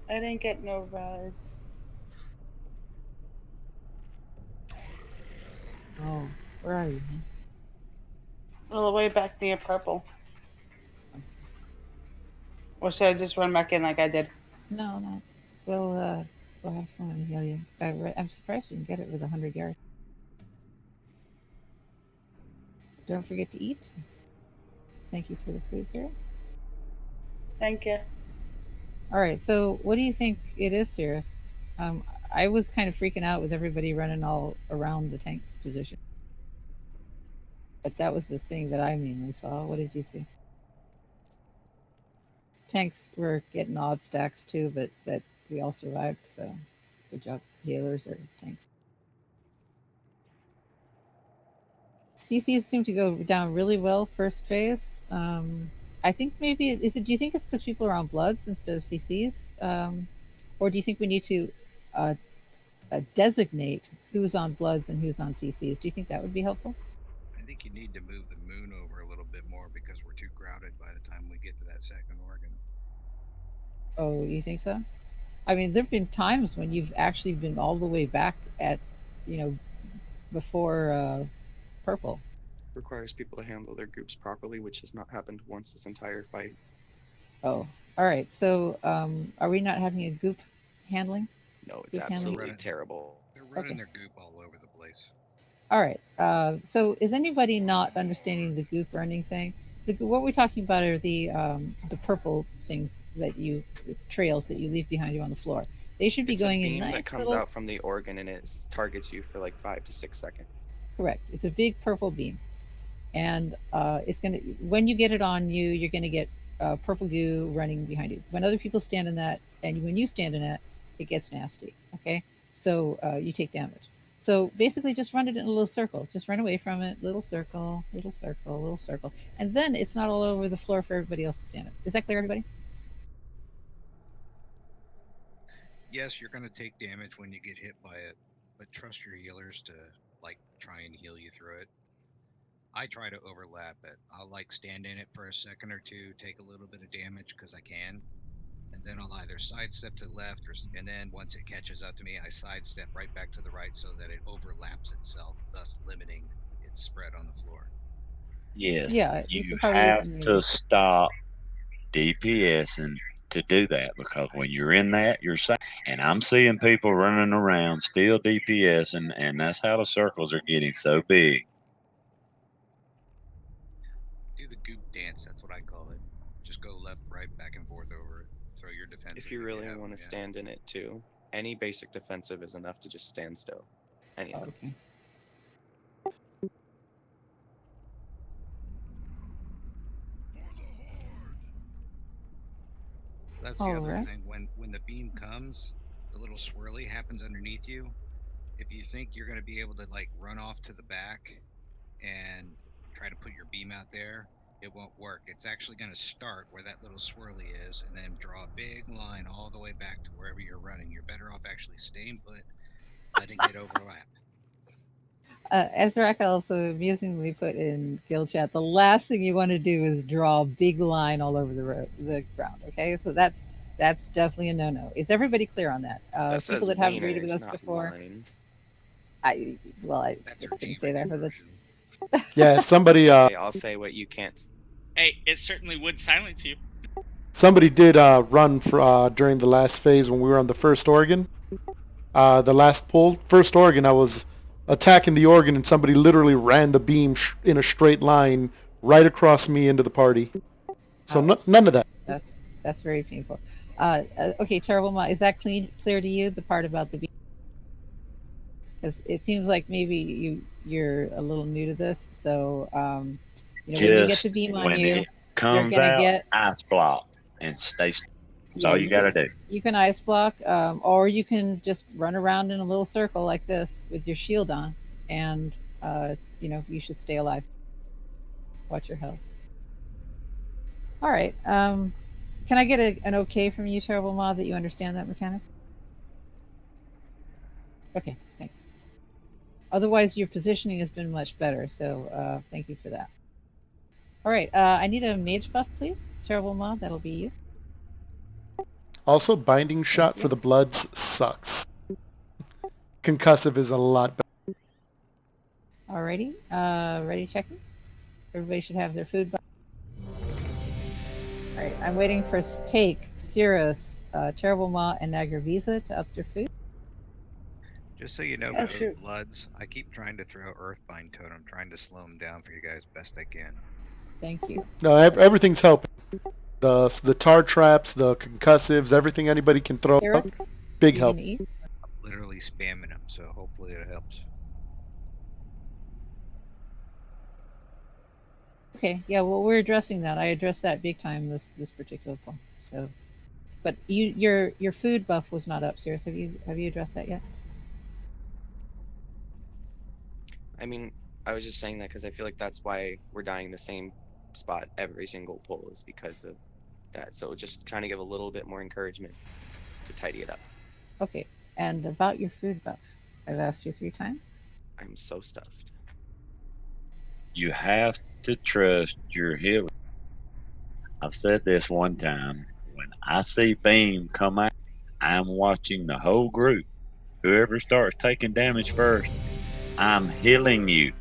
I didn't get no res.
Oh, where are you, man?
All the way back near purple. Or should I just run back in like I did?
No. We'll have someone heal you. I'm surprised you can get it with 100 yards. Don't forget to eat. Thank you for the food, Cirrus.
Thank you.
All right, so what do you think it is, Cirrus? I was kind of freaking out with everybody running all around the tank position. But that was the thing that I mainly saw. What did you see? Tanks were getting odd stacks too, but that we all survived, so good job, healers or tanks. CCs seem to go down really well first phase. I think maybe is it? Do you think it's because people are on bloods instead of CCs, or do you think we need to designate who's on bloods and who's on CCs? Do you think that would be helpful?
I think you need to move the moon over a little bit more because we're too crowded by the time we get to that second organ.
Oh, you think so? I mean, there've been times when you've actually been all the way back at, you know, before purple.
Requires people to handle their groups properly, which has not happened once this entire fight.
Oh, all right. So, are we not having a goop handling?
No, it's
Goop handling?
absolutely terrible.
They're running
Okay.
their goop all over the place.
All right. So, is anybody not understanding the goop running thing? What we're talking about are the purple things that you trails that you leave behind you on the floor. They should be
It's a
going in
beam
nice
that comes
little.
out from the organ and it targets you for like 5 to 6 seconds.
Correct. It's a big purple beam, and it's gonna when you get it on you, you're gonna get purple goo running behind you. When other people stand in that, and when you stand in it, it gets nasty. Okay, so you take damage. So basically, just run it in a little circle. Just run away from it, little circle, little circle, little circle, and then it's not all over the floor for everybody else to stand in. Is that clear, everybody?
Yes, you're going to take damage when you get hit by it, but trust your healers to like try and heal you through it. I try to overlap it. I'll like stand in it for a second or two, take a little bit of damage because I can, and then I'll either sidestep to the left, and then once it catches up to me, I sidestep right back to the right so that it overlaps itself, thus limiting its spread on the floor.
Yes,
Yeah, you
you
could probably use
have
some
to
maybe.
stop DPSing to do that because when you're in that, you're safe. And I'm seeing people running around still DPSing, and that's how the circles are getting so big.
Do the goop dance. That's what I call it. Just go left, right, back and forth over it. Throw your defensive
If you really
have
want to
them.
stand in it too, any basic defensive is enough to just stand still. Any of them.
Okay.
That's the
All
other
right.
thing. When the beam comes, the little swirly happens underneath you. If you think you're going to be able to like run off to the back and try to put your beam out there, it won't work. It's actually going to start where that little swirly is and then draw a big line all the way back to wherever you're running. You're better off actually staying put, letting it overlap.
Ezra also amusingly put in guild chat, the last thing you want to do is draw a big line all over the ground. Okay, so that's definitely a no-no. Is everybody clear on that?
That
People
says
that haven't raided with
wieners,
us
not
before,
lines.
I
That's her
didn't say
G-rated
that for the.
version.
Yeah, somebody
It's okay, I'll say what you can't.
Hey, it certainly would silence you.
somebody did run for during the last phase when we were on the first organ. The last pull, first organ, I was attacking the organ and somebody literally ran the beam in a straight line right across me into the party. So none of that.
That's very painful. Okay, terrible. Is that clear to you? The part about the beam, because it seems like maybe you're a little new to this. So when you get the
Just
beam on
when
you,
it
you're
comes
gonna
out,
get.
ice block and stay. That's
Yeah,
all you got to do.
you can ice block, or you can just run around in a little circle like this with your shield on, and you should stay alive. Watch your health. All right. Can I get an okay from you, Terrible Mod, that you understand that mechanic? Okay, thank you. Otherwise, your positioning has been much better, so thank you for that. All right, I need a mage buff, please. Terrible Mod, that'll be you.
Also, binding shot for the bloods sucks. Concussive is a lot better.
Alrighty, ready checking? Everybody should have their food buff. All right, I'm waiting for Take, Cirrus, Terrible Ma, and Nagravisa to up their food.
Just so you know,
Oh,
for those bloods, I keep trying to throw Earthbind Totem, trying to slow them down for you guys best I can.
Thank you.
No, everything's helping. The tar traps, the concussives, everything anybody can throw up. Big help.
I'm literally spamming them, so hopefully it helps.
Okay, yeah, well, we're addressing that. I addressed that big time this particular point. So, but your food buff was not up, Cirrus. Have you addressed that yet?
I mean, I was just saying that because I feel like that's why we're dying the same spot every single pull is because of that. So just trying to give a little bit more encouragement to tidy it up.
Okay, and about your food buff, I've asked you 3 times.
I'm so stuffed.
You have to trust your healer. I've said this one time. When I see beam come out, I'm watching the whole group. Whoever starts taking damage first, I'm healing you.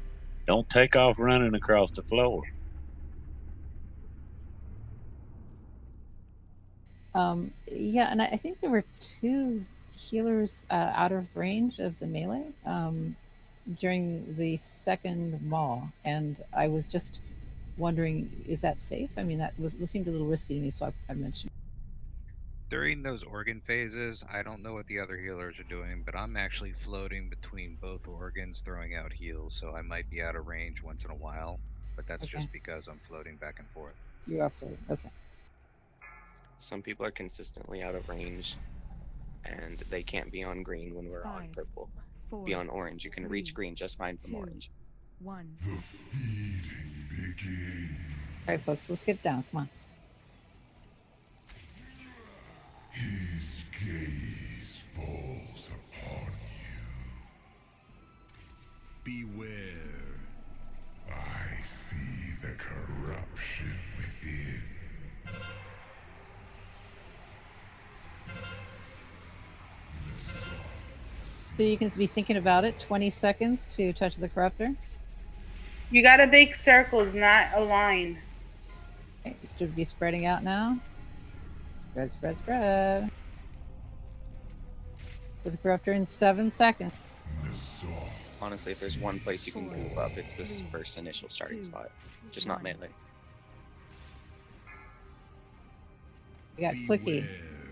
Don't take off running across the floor.
Yeah, and I think there were 2 healers out of range of the melee during the second maul, and I was just wondering, is that safe? I mean, that seemed a little risky to me, so I mentioned.
During those organ phases, I don't know what the other healers are doing, but I'm actually floating between both organs throwing out heals, so I might be out of range once in a while, but that's
Okay.
just because I'm floating back and forth.
You are floating. Okay.
Some people are consistently out of range, and they can't be on green when we're on
5,
purple.
4,
Be on orange. You can
3,
reach green just fine from
2,
orange.
1.
The feeding begins.
All right, folks, let's get down. Come on.
His gaze falls upon you. Beware. I see the corruption within.
So you can be thinking about it. 20 seconds to touch the corruptor.
You gotta make circles, not a line.
Okay, you should be spreading out now. Spread, spread, spread. To the corruptor in 7 seconds.
Honestly, if there's one place you can group up, it's this first initial starting spot. Just not melee.
You got Clicky.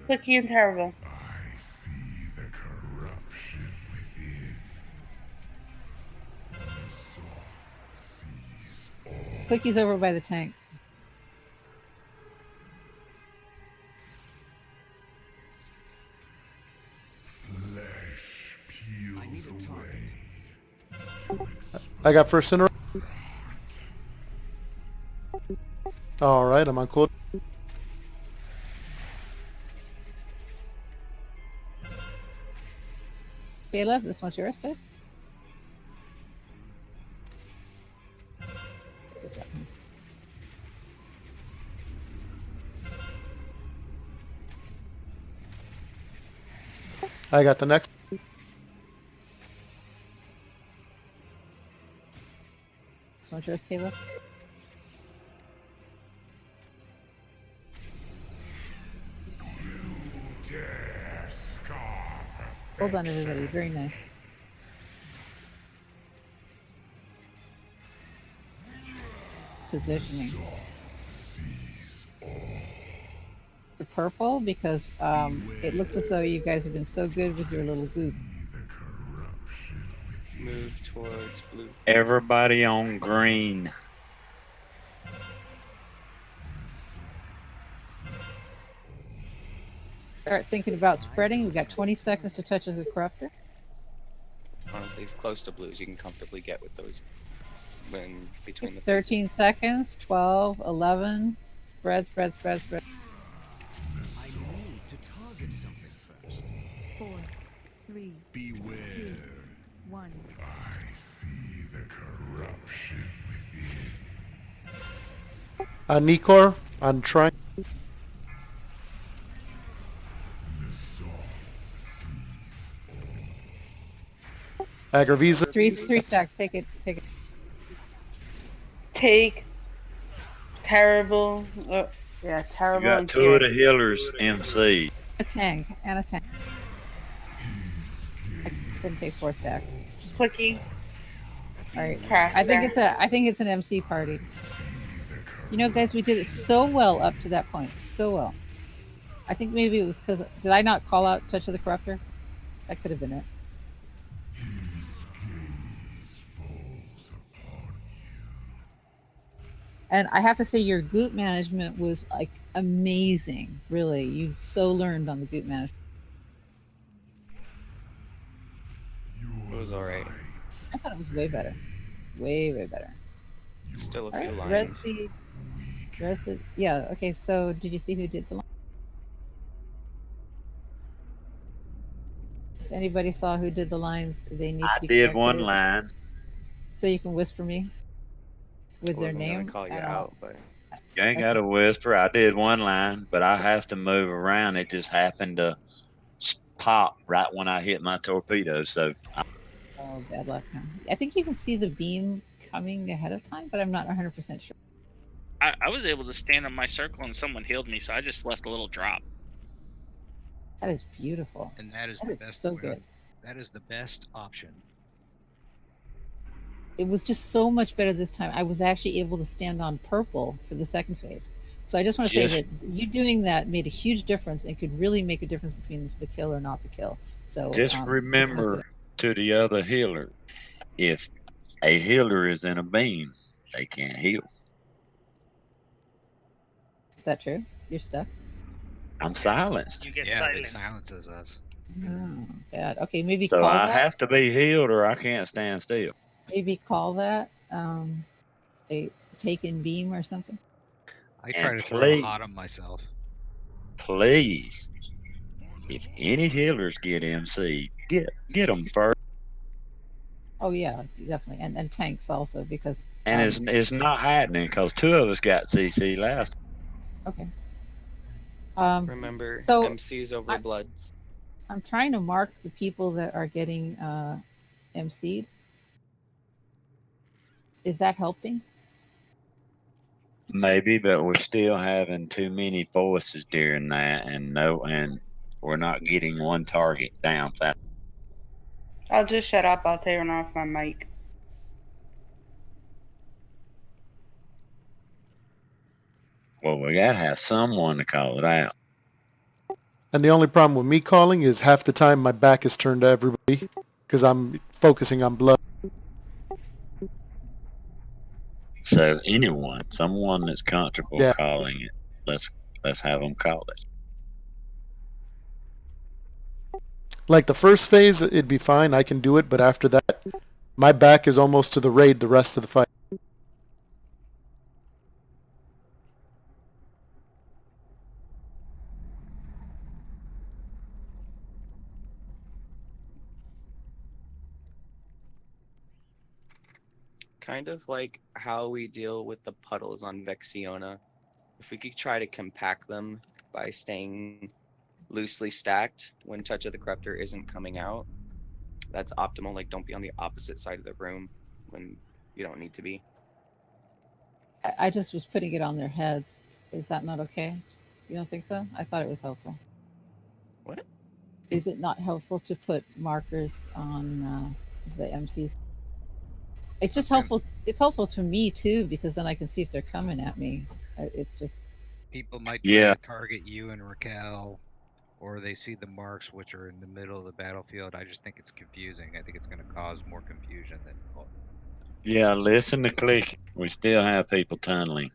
Clicky and terrible.
I see the corruption within.
Clicky's over by the tanks.
Flesh peels away.
I got first in a row. All right, I'm on cool.
Caleb, this one's yours, please. Good job.
I got the next.
This one's yours, Caleb. Hold on, everybody. Very nice. Positioning. The purple, because it looks as though you guys have been so good with your little goop.
Move towards blue.
Everybody on green.
Start thinking about spreading. We've got 20 seconds to touch the corruptor.
Honestly, as close to blues you can comfortably get with those when between the
13 seconds. 12, 11. Spread, spread, spread, spread.
I need to target something first.
4, 3,
Beware.
2, 1.
I see the corruption within.
Nikor, I'm trying. Agravisa.
Three stacks. Take it. Take it.
Take terrible. Yeah, terrible.
You got
and
2 of the
TX.
healers MC.
A tank and a tank. I couldn't take 4 stacks.
Clicky.
All right.
Crash
I think
there.
it's an MC party. You know, guys, we did it so well up to that point. So well. I think maybe it was because did I not call out Touch of the Corruptor? That could have been it. And I have to say, your goop management was like amazing. Really, you so learned on the goop management.
It was alright.
I thought it was way better. Way, way better.
Still a
All
few
right,
lines.
Yeah, okay, so did you see who did the line? If anybody saw who did the lines, they need to be
I did
corrected.
one line.
So you can whisper me with
I
their
wasn't
name.
gonna call you out, but
You ain't got to whisper. I did one line, but I have to move around. It just happened to popped right when I hit my torpedo. So
Oh, bad luck. Huh? I think you can see the beam coming ahead of time, but I'm not 100% sure.
I was able to stand on my circle and someone healed me, so I just left a little drop.
That is beautiful.
And that is
That
the
is
best.
so good.
That is the best option.
It was just so much better this time. I was actually able to stand on purple for the second phase. So I just want to say that you doing that made a huge difference and could really make a difference between the kill or not the kill. So
just remember to the other healer, if a healer is in a beam, they can't heal.
Is that true? You're stuck?
I'm silenced.
You get
Yeah,
silenced.
it silences us.
Oh, bad. Okay, maybe
So
call
I
that.
have to be healed or I can't stand still.
Maybe call that a taken beam or something.
I try
And
to throw a hot on myself.
Please, if any healers get MC, get them first.
Oh yeah, definitely, and tanks also because.
And it's not happening because 2 of us got CC last.
Okay.
Remember,
so
MCs over Bloods.
I'm trying to mark the people that are getting MC'd. Is that helping?
Maybe, but we're still having too many voices during that, and we're not getting one target down fast.
I'll just shut up. I'll turn off my mic.
Well, we gotta have someone to call it out.
And the only problem with me calling is half the time my back is turned to everybody because I'm focusing on blood.
So someone that's comfortable calling it, let's have them call it.
Like the first phase, it'd be fine. I can do it, but after that, my back is almost to the raid the rest of the fight.
Kind of like how we deal with the puddles on Vexiona. If we could try to compact them by staying loosely stacked when Touch of the Corruptor isn't coming out, that's optimal. Like, don't be on the opposite side of the room when you don't need to be.
I just was putting it on their heads. Is that not okay? You don't think so? I thought it was helpful.
What?
Is it not helpful to put markers on the MCs? It's just helpful. It's helpful to me too because then I can see if they're coming at me. It's just
people might try to target you and Raquel, or they see the marks which are in the middle of the battlefield. I just think it's confusing. I think it's going to cause more confusion than.
Yeah, listen to click. We still have people tunneling.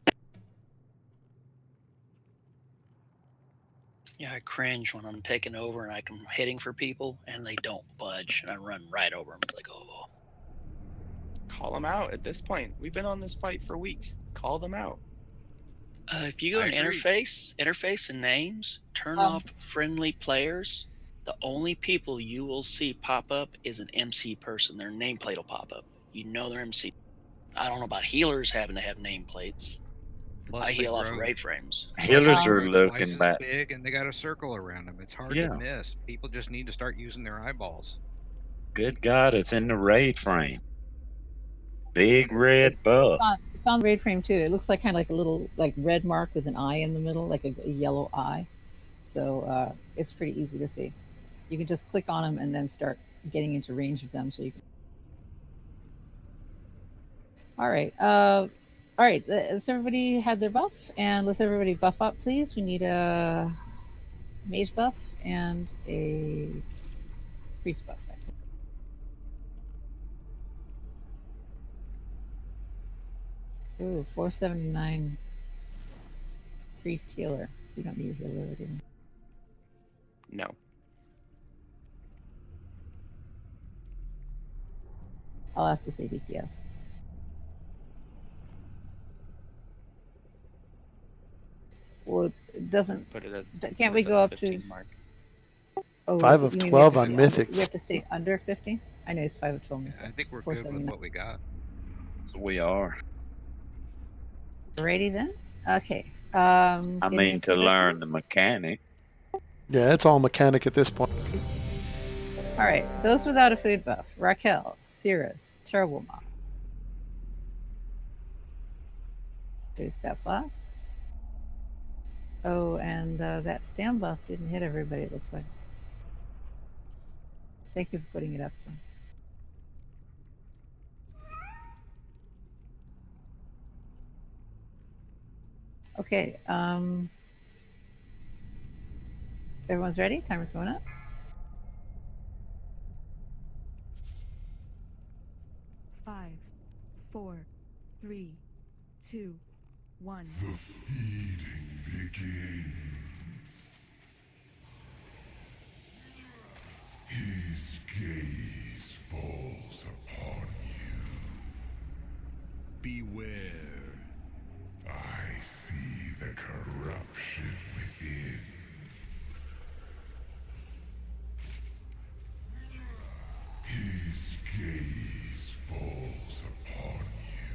Yeah, I cringe when I'm taking over and I'm hitting for people and they don't budge and I run right over them. It's like, oh.
Call them out at this point. We've been on this fight for weeks. Call them out.
If you go in interface and names, turn off friendly players. The only people you will see pop up is an MC person. Their nameplate will pop up. You know they're MC. I don't know about healers having to have nameplates.
Plus
I heal off raid frames.
Healers are looking back.
Big and they got a circle around them. It's hard to miss. People just need to start using their eyeballs.
Good God, it's in the raid frame. Big red buff.
It's on the raid frame too. It looks like kind of like a little red mark with an eye in the middle, like a yellow eye. So it's pretty easy to see. You can just click on them and then start getting into range of them. So you can. All right. All right. Let's everybody had their buff, and let's everybody buff up, please. We need a mage buff and a priest buff. Ooh, 479 priest healer. You don't need a healer, do you?
No.
I'll ask if they DPS. Well, it doesn't.
Put it at,
can't we go up to?
Mark.
Oh,
5 of 12 on mythics.
We have to stay under 50. I know it's 5 of 12.
I think we're good with what we got.
We are.
Ready then? Okay.
I mean, to learn the mechanic.
Yeah, it's all mechanic at this point.
All right, those without a food buff: Raquel, Cirrus, Terrible Mom. Who's got blast? Oh, and that stam buff didn't hit everybody, it looks like. Thank you for putting it up. Okay, everyone's ready? Timer's going up.
5, 4, 3, 2, 1.
The feeding begins. His gaze falls upon you. Beware. I see the corruption within. His gaze falls upon you.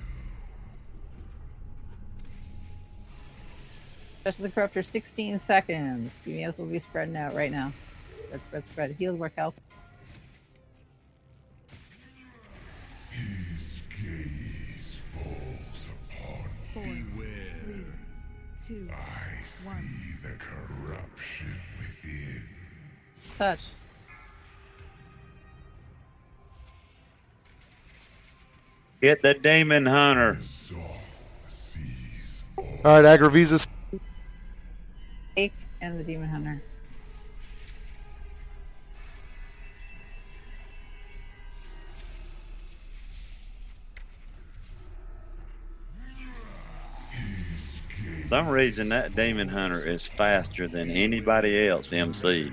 Special the Corruptor, 16 seconds. CBS will be spreading out right now. Spread. Heal, work health.
His gaze falls upon
4,
you. Beware.
3, 2,
I see
1.
the corruption within.
Touch.
Get the demon hunter.
All right, Agravisas.
Ake and the demon hunter.
For some reason that demon hunter is faster than anybody else MC.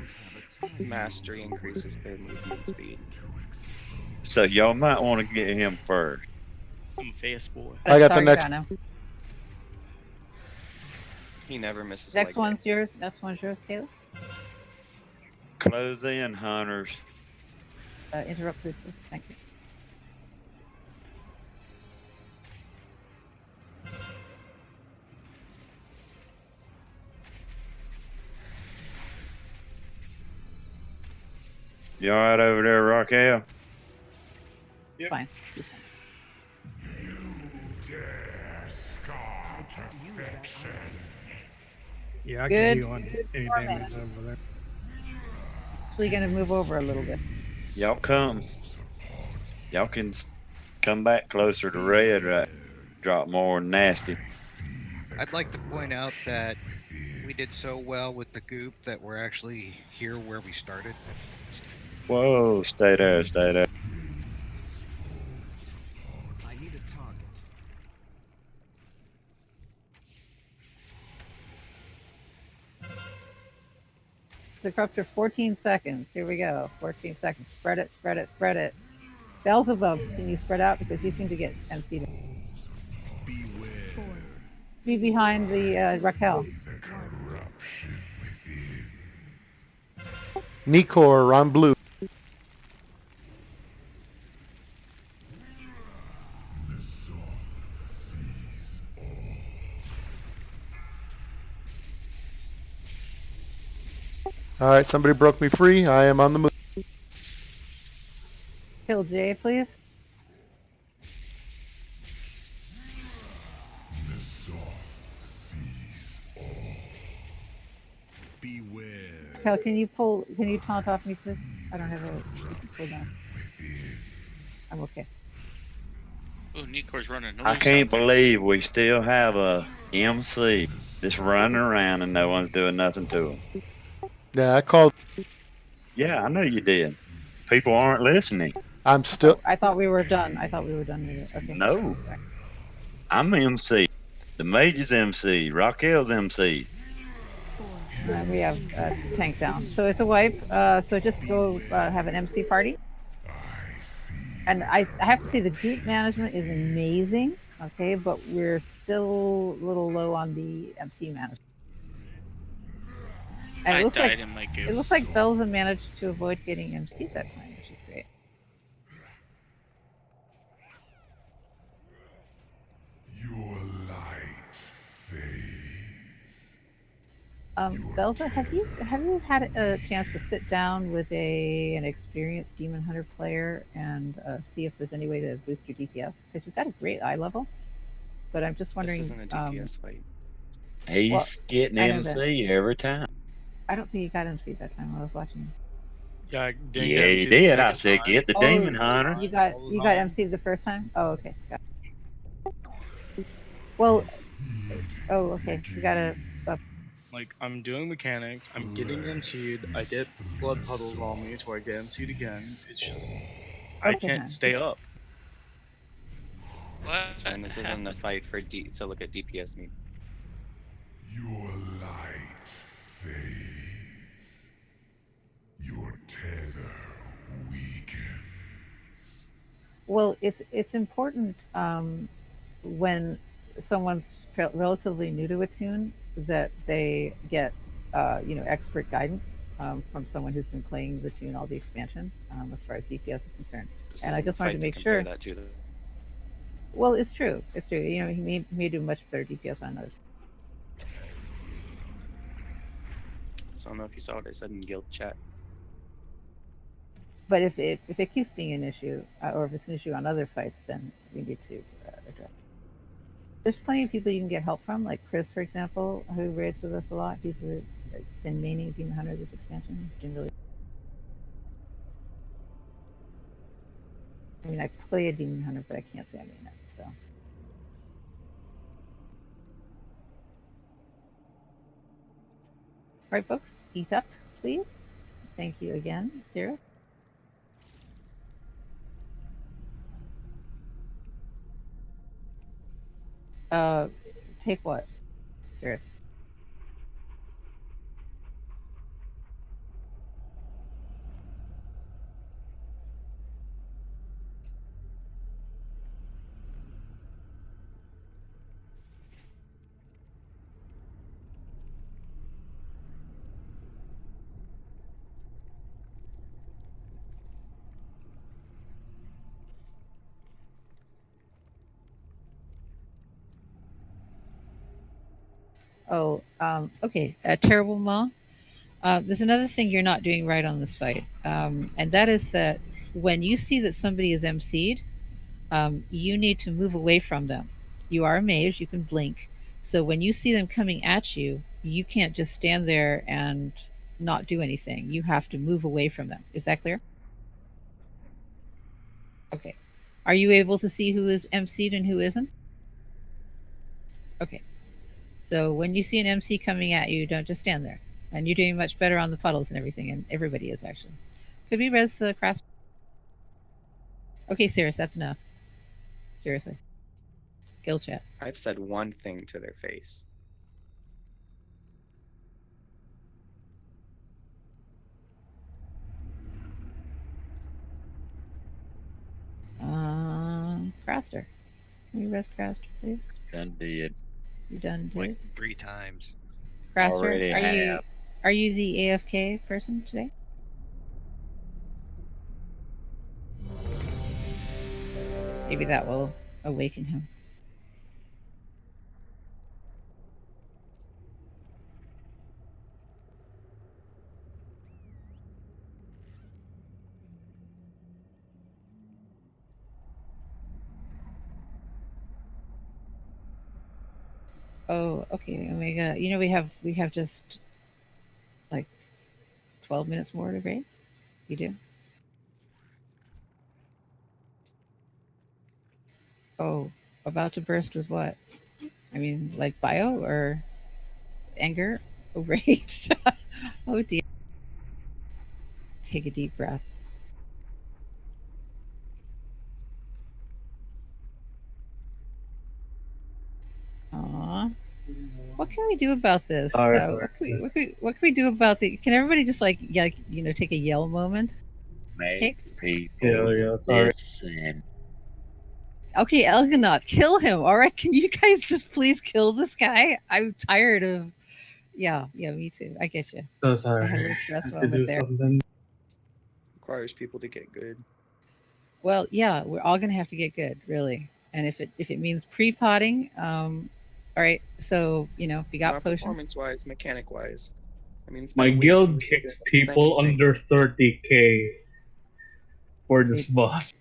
Mastery increases their movement speed.
So y'all might want to get him first.
I'm fast boy.
I got the next.
He never misses.
Next one's yours. Next one's yours, Caleb.
Close in, hunters.
Interrupt, please. Thank you.
You all right over there, Raquel?
Yep. Fine.
Yeah, I
Good.
can heal on any damage over there.
Actually, gonna move over a little bit.
Y'all come. Y'all can come back closer to red. Right? Drop more nasty.
I'd like to point out that we did so well with the goop that we're actually here where we started.
Whoa, stay there, stay there.
I need a target.
The Corruptor, 14 seconds. Here we go. 14 seconds. Spread it, spread it, spread it. Beelzebub, can you spread out? Because you seem to get MC'd. Be behind the Raquel.
Nikor on blue. All right, somebody broke me free. I am on the move.
Kill Jay, please. Raquel, can you taunt off me, please? I don't have a decent cooldown. I'm okay.
Oh, Nikor's running.
I can't believe we still have a MC just running around and no one's doing nothing to him.
Yeah, I called.
Yeah, I know you did. People aren't listening.
I'm still.
I thought we were done. I thought we were done with it. Okay.
No. I'm MC. The mage is MC. Raquel's MC.
We have tank down. So it's a wipe. So just go have an MC party. And I have to say the group management is amazing. Okay, but we're still a little low on the MC management. And it looks like Belza managed to avoid getting MC that time, which is great.
Your light fades.
Belza, have you had a chance to sit down with an experienced Demon Hunter player and see if there's any way to boost your DPS? Because you've got a great eye level, but I'm just
This
wondering.
isn't a DPS fight.
He's getting
I know that.
MC every time.
I don't think he got MC that time when I was watching.
Yeah, I didn't get
Yeah, he
MC the
did. I
second
said,
time.
get the
Oh,
Demon Hunter.
you got MC the first time. Oh, okay. Got Well, oh, okay. You gotta.
Like, I'm doing mechanics, I'm getting MC'd, I get blood puddles on me to where I get MC'd again. It's just, I
Okay,
can't
man.
stay up.
What?
That's fine. This isn't a fight for to look at DPS me.
Your light fades. Your tether weakens.
Well, it's important when someone's relatively new to a tune that they get expert guidance from someone who's been playing the tune all the expansion as far as DPS is concerned.
This
And I
isn't a
just wanted
fight
to make
compare
sure.
that to the.
Well, it's true. It's true. You know, he may do much better DPS on others.
So I don't know if you saw what I said in guild chat.
But if it keeps being an issue, or if it's an issue on other fights, then we need to address. There's plenty of people you can get help from, like Chris, for example, who raids with us a lot. He's been maining Demon Hunter this expansion. He's doing really. I mean, I play a Demon Hunter, but I can't say I mean it. So. All right, folks, eat up, please. Thank you again, Sarah. Take what, Sarah? Oh, okay. Terrible Ma. There's another thing you're not doing right on this fight, and that is that when you see that somebody is MC'd, you need to move away from them. You are a mage, you can blink. So when you see them coming at you, you can't just stand there and not do anything. You have to move away from them. Is that clear? Okay. Are you able to see who is MC'd and who isn't? Okay. So when you see an MC coming at you, don't just stand there. And you're doing much better on the puddles and everything, and everybody is actually. Could we res the cross? Okay, serious. That's enough. Seriously. Guild chat.
I've said one thing to their face.
Craster. Can you res Craster, please?
Done did.
You done did?
Like 3 times.
Craster,
Already
are you the AFK person today? Maybe that will awaken him. Oh, okay, Omega. You know we have just like 12 minutes more to raid. You do? Oh, about to burst with what? I mean, like bio or anger? Oh, rage? Oh dear. Take a deep breath. Aw. What can we do about this?
Sorry.
What can we do about the? Can everybody just like take a yell moment?
Make
Hey.
people
sorry.
listen.
Okay, Elgonaut, kill him. All right, can you guys just please kill this guy? I'm tired of. Yeah, me too. I get you.
So sorry.
I had a little stress
I had to
moment
do
there.
something.
Requires people to get good.
Well, yeah, we're all gonna have to get good, really. And if it means pre-potting, All right. So you know, if you got
Not
potions.
performance-wise, mechanic-wise. I mean, it's
My
been weeks.
guild
We still
hits
did the same
people
thing.
under 30k for this boss.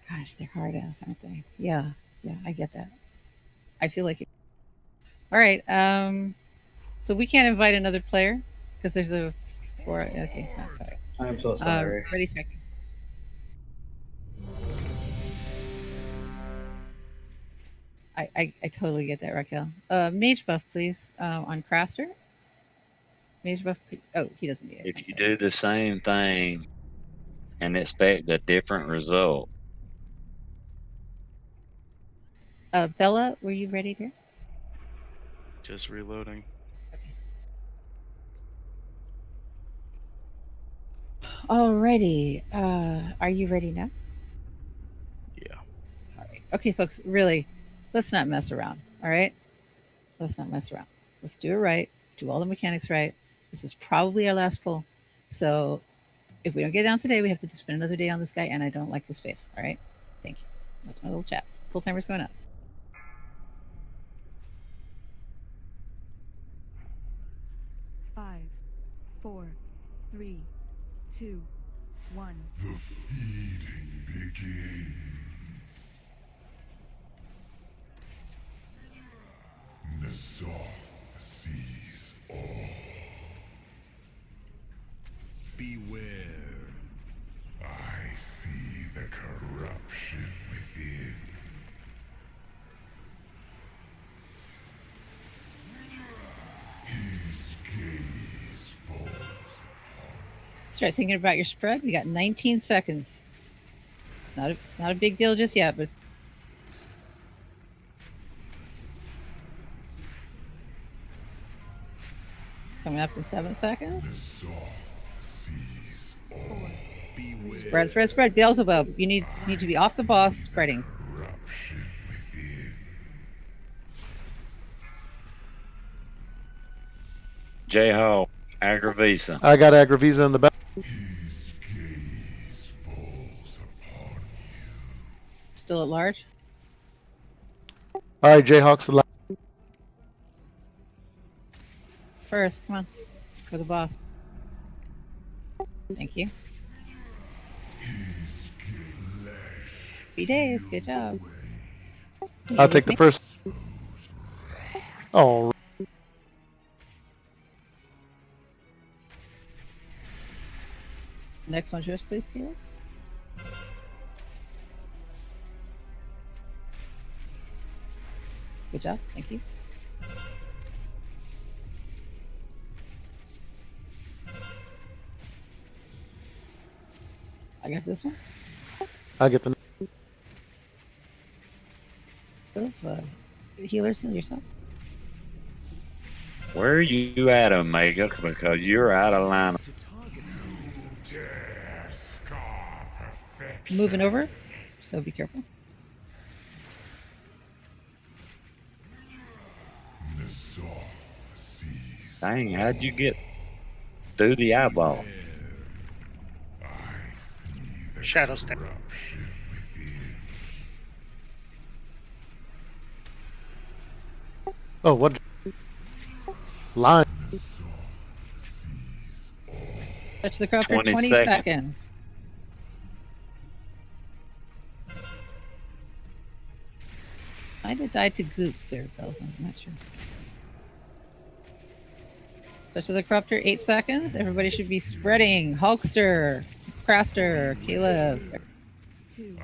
Gosh, they're hard ass, aren't they? Yeah, yeah, I get that. I feel like it. All right. So we can't invite another player because there's a four. Okay, no, sorry.
I'm so sorry.
Ready checking. I totally get that, Raquel. Mage buff, please, on Craster. Mage buff. Oh, he doesn't need it.
If you do the same thing and expect a different result.
Bella, were you ready here?
Just reloading.
Alrighty. Are you ready now?
Yeah.
All right. Okay, folks. Really, let's not mess around. All right. Let's not mess around. Let's do it right. Do all the mechanics right. This is probably our last pull. So if we don't get down today, we have to just spend another day on this guy, and I don't like this face. All right. Thank you. That's my little chat. Pull timer's going up.
Five, 4, 3, 2, 1.
The feeding begins. Nasoth sees all. Beware. I see the corruption within. His gaze falls.
Start thinking about your spread. We got 19 seconds. It's not a big deal just yet, but it's coming up in 7 seconds. Spread. Beelzebub, you need to be off the boss, spreading.
J-Hawk, Agravisa.
I got Agravisa in the back.
Still at large.
All right, Jayhawk's the last.
First, come on, for the boss. Thank you. 3 days. Good job.
I'll take the first. Oh.
Next one's yours, please, Caleb. Good job. Thank you. I got this one.
I get the.
Healers and yourself.
Where are you at, Omega? Because you're out of line.
Moving over, so be careful.
Dang, how'd you get through the eyeball?
Shadow step.
Oh, what? Line.
Touch the crowd for 20 seconds. I might have died to goop there, Bells. I'm not sure. Touch of the Corruptor, 8 seconds. Everybody should be spreading. Hulkster, Craster, Caleb.
2,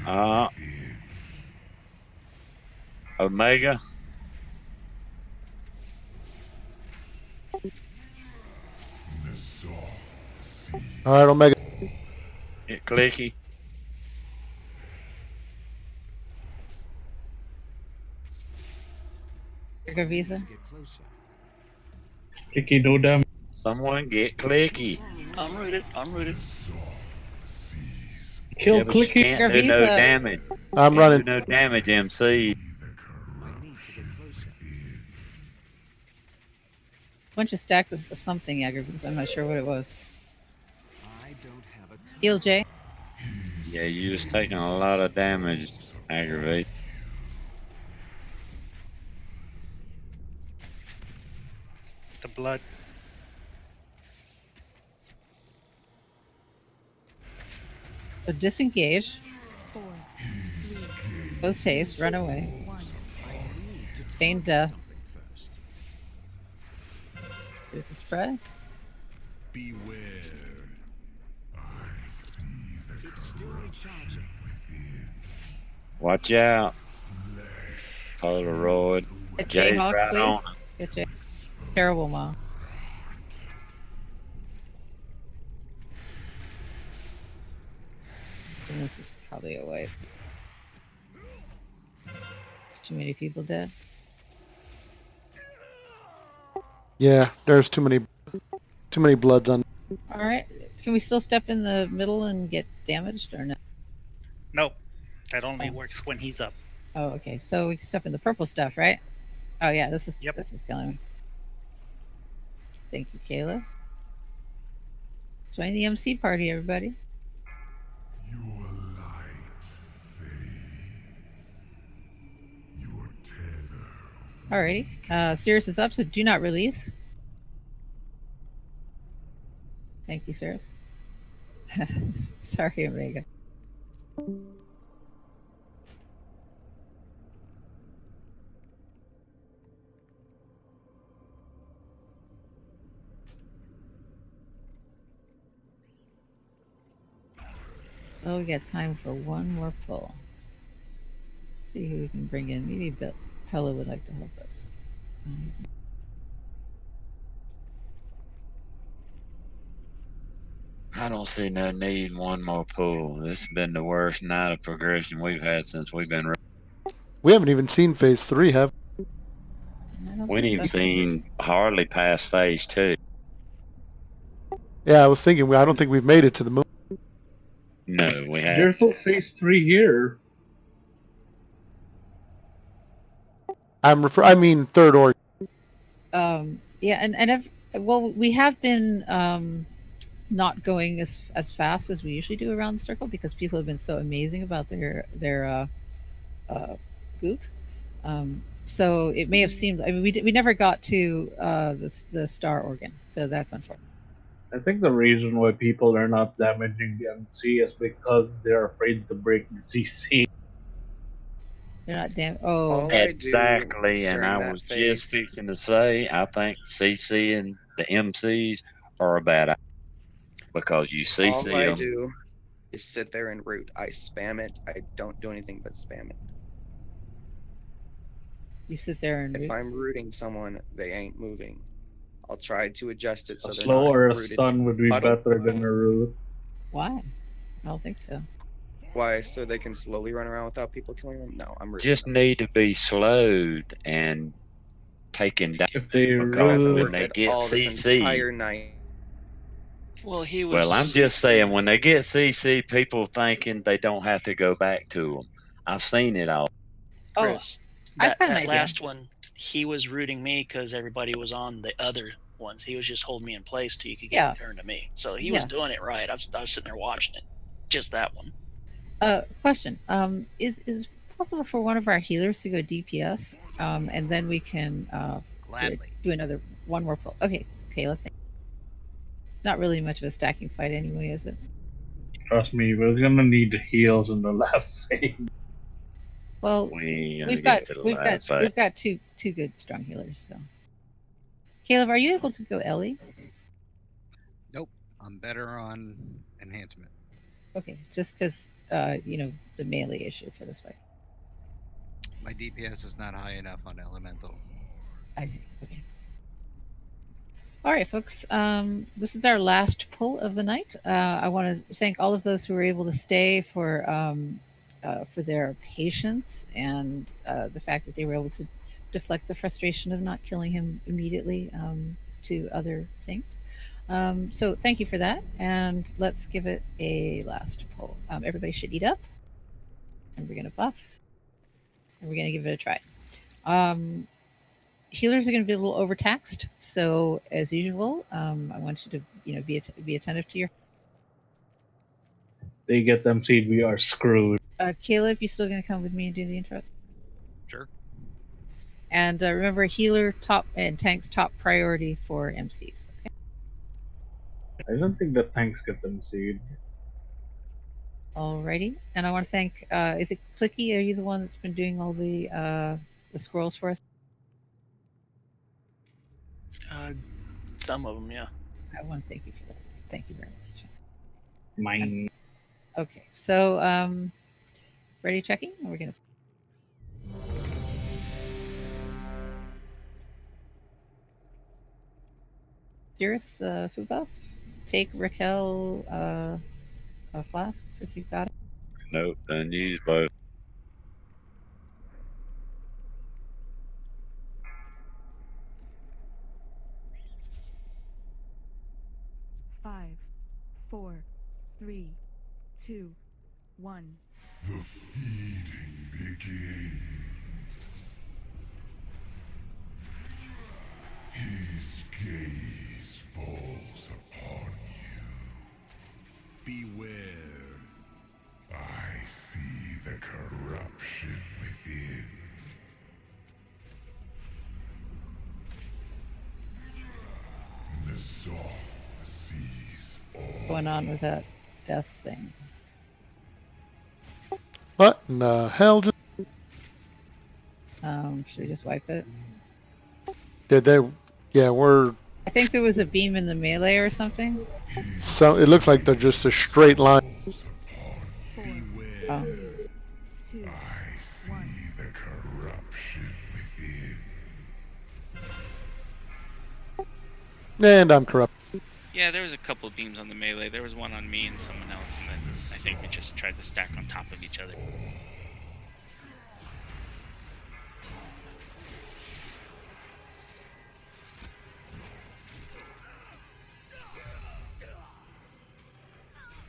1.
Omega.
All right, Omega.
Get clicky.
Visa.
Clicky, no damage.
Someone get clicky.
I'm rooted.
Kill
Yeah, but you
Clicky.
can't do no damage.
I'm running.
Do no damage, MC.
Bunch of stacks of something, Agrivis. I'm not sure what it was. Heal J.
Yeah, you're just taking a lot of damage, Aggravate.
the blood.
So disengage.
4, 3,
Post haste. Run away.
1.
Feign death. There's the spread.
Beware. I see the
It's still recharging.
Watch out. Polaroid.
Get
Jay's
Jayhawk,
right on
please.
it.
Get Jay. Terrible, Ma. And this is probably a wipe. It's too many people dead.
Yeah, there's too many bloods on.
All right. Can we still step in the middle and get damaged or no?
Nope. That only works when he's up.
Oh, okay. So we can step in the purple stuff, right? Oh yeah, this is killing me. Thank you, Kayla. Join the MC party, everybody.
Your light fades. Your tether.
Alrighty. Cirrus is up, so do not release. Thank you, Cirrus. Sorry, Omega. Oh, we got time for one more pull. Let's see who we can bring in. Maybe Pella would like to help us.
I don't see no need in one more pull. This has been the worst night of progression we've had since we've been.
We haven't even seen phase 3, have
We ain't even seen hardly past phase 2.
Yeah, I was thinking. I don't think we've made it to the moon.
No, we haven't.
There's no phase 3 here.
I mean third org.
Yeah, and well, we have been not going as fast as we usually do around the circle because people have been so amazing about their goop. So it may have seemed. I mean, we never got to the star organ, so that's unfortunate.
I think the reason why people are not damaging the MC is because they're afraid to break the CC.
They're not damn. Oh,
Exactly, and
during
I
that
was
phase-
just fixing to say, I think CC and the MCs are a bad idea because you CC
All I
them.
do is sit there and root. I spam it. I don't do anything but spam it.
You sit there and
If
root.
I'm rooting someone, they ain't moving. I'll try to adjust it so
A
they're
slow
not
or a
rooted.
stun would be
Puddle.
better than a root.
Why? I don't think so.
Why? So they can slowly run around without people killing them? No, I'm rooting
Just
them.
need to be slowed and taken down
If they
because when
Worked
they
it
get
all this
CC.
entire night.
Well, he was.
Well, I'm just saying when they get CC, people thinking they don't have to go back to them. I've seen it all.
Chris,
I've got an
that
idea.
last one, he was rooting me because everybody was on the other ones. He was just holding me in place till you could get
Yeah.
it turned to me. So he was
Yeah.
doing it right. I was sitting there watching it. Just that one.
Question. Is possible for one of our healers to go DPS, and then we can
Gladly.
do another one more pull. Okay, let's think. It's not really much of a stacking fight anyway, is it?
Trust me, we're gonna need the heals in the last phase.
Well,
We ain't gonna
we've
get
got
to the
we've got
last fight.
we've got two good strong healers. So, Caleb, are you able to go Ellie?
Nope. I'm better on enhancement.
Okay, just because the melee issue for this fight.
My DPS is not high enough on elemental.
I see. Okay. All right, folks. This is our last pull of the night. I want to thank all of those who were able to stay for their patience and the fact that they were able to deflect the frustration of not killing him immediately to other things. So thank you for that, and let's give it a last pull. Everybody should eat up, and we're gonna buff, and we're gonna give it a try. Healers are going to be a little overtaxed, so as usual, I want you to be attentive to your.
They get them seed, we are screwed.
Caleb, you still going to come with me and do the intro?
Sure.
And remember, healer top and tanks top priority for MCs. Okay.
I don't think the tanks get MC'd.
Alrighty, and I want to thank. Is it Clicky? Are you the one that's been doing all the scrolls for us?
Some of them, yeah.
I want to thank you for that. Thank you very much.
Mine.
Okay, so ready checking? Or we're gonna. Dearest food buff, take Raquel flasks if you've got it.
Nope, done use both.
Five, 4, 3, 2, 1.
The feeding begins. His gaze falls upon you. Beware. I see the corruption within. Nazoth sees all.
Going on with that death thing.
What in the hell?
Should we just wipe it?
Did they? Yeah, we're.
I think there was a beam in the melee or something.
So it looks like they're just a straight line.
Oh.
2,
I see the corruption within.
And I'm corrupt.
Yeah, there was a couple of beams on the melee. There was one on me and someone else, and then I think we just tried to stack on top of each other.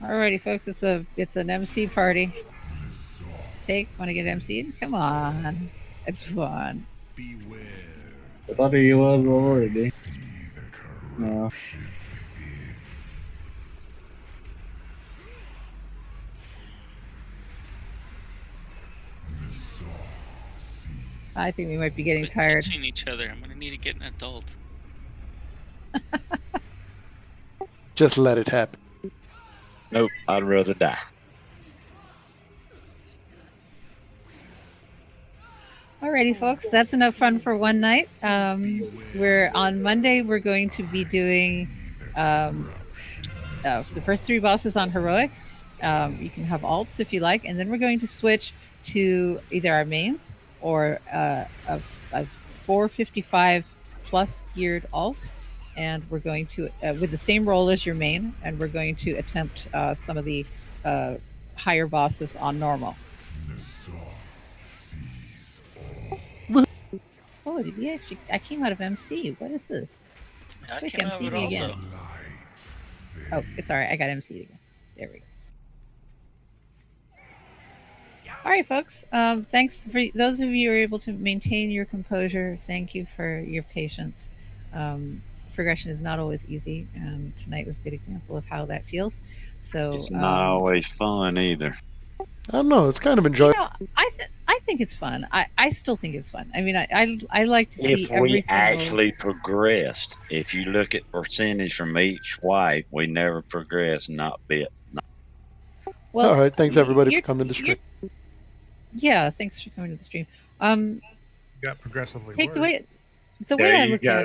Alrighty, folks, it's an MC party. Take, want to get MC'd? Come on, it's fun.
I thought he was already. No.
I think we might be getting
Quit
tired.
teaching each other. I'm gonna need to get an adult.
Just let it happen.
Nope, I'd rather die.
Alrighty, folks, that's enough fun for one night. We're on Monday. We're going to be doing the first 3 bosses on heroic. You can have alts if you like, and then we're going to switch to either our mains or a 455 plus geared alt, and we're going to with the same role as your main, and we're going to attempt some of the higher bosses on normal. Oh, did we actually? I came out of MC. What is this?
I
Quick,
came out
MC
of it
me again.
also.
Oh, it's alright. I got MC again. There we go. All right, folks. Thanks for those of you who are able to maintain your composure. Thank you for your patience. Progression is not always easy, and tonight was a good example of how that feels. So
It's not always fun either.
I don't know. It's kind of enjoyable.
You know, I think it's fun. I still think it's fun. I mean, I like to see
If
every
we
single.
actually progressed, if you look at percentage from each wipe, we never progressed, not bit.
Well,
all right. Thanks everybody for coming to the stream.
Yeah, thanks for coming to the stream.
Got progressively
Take
worse.
the way
There
I
you
look
go.
at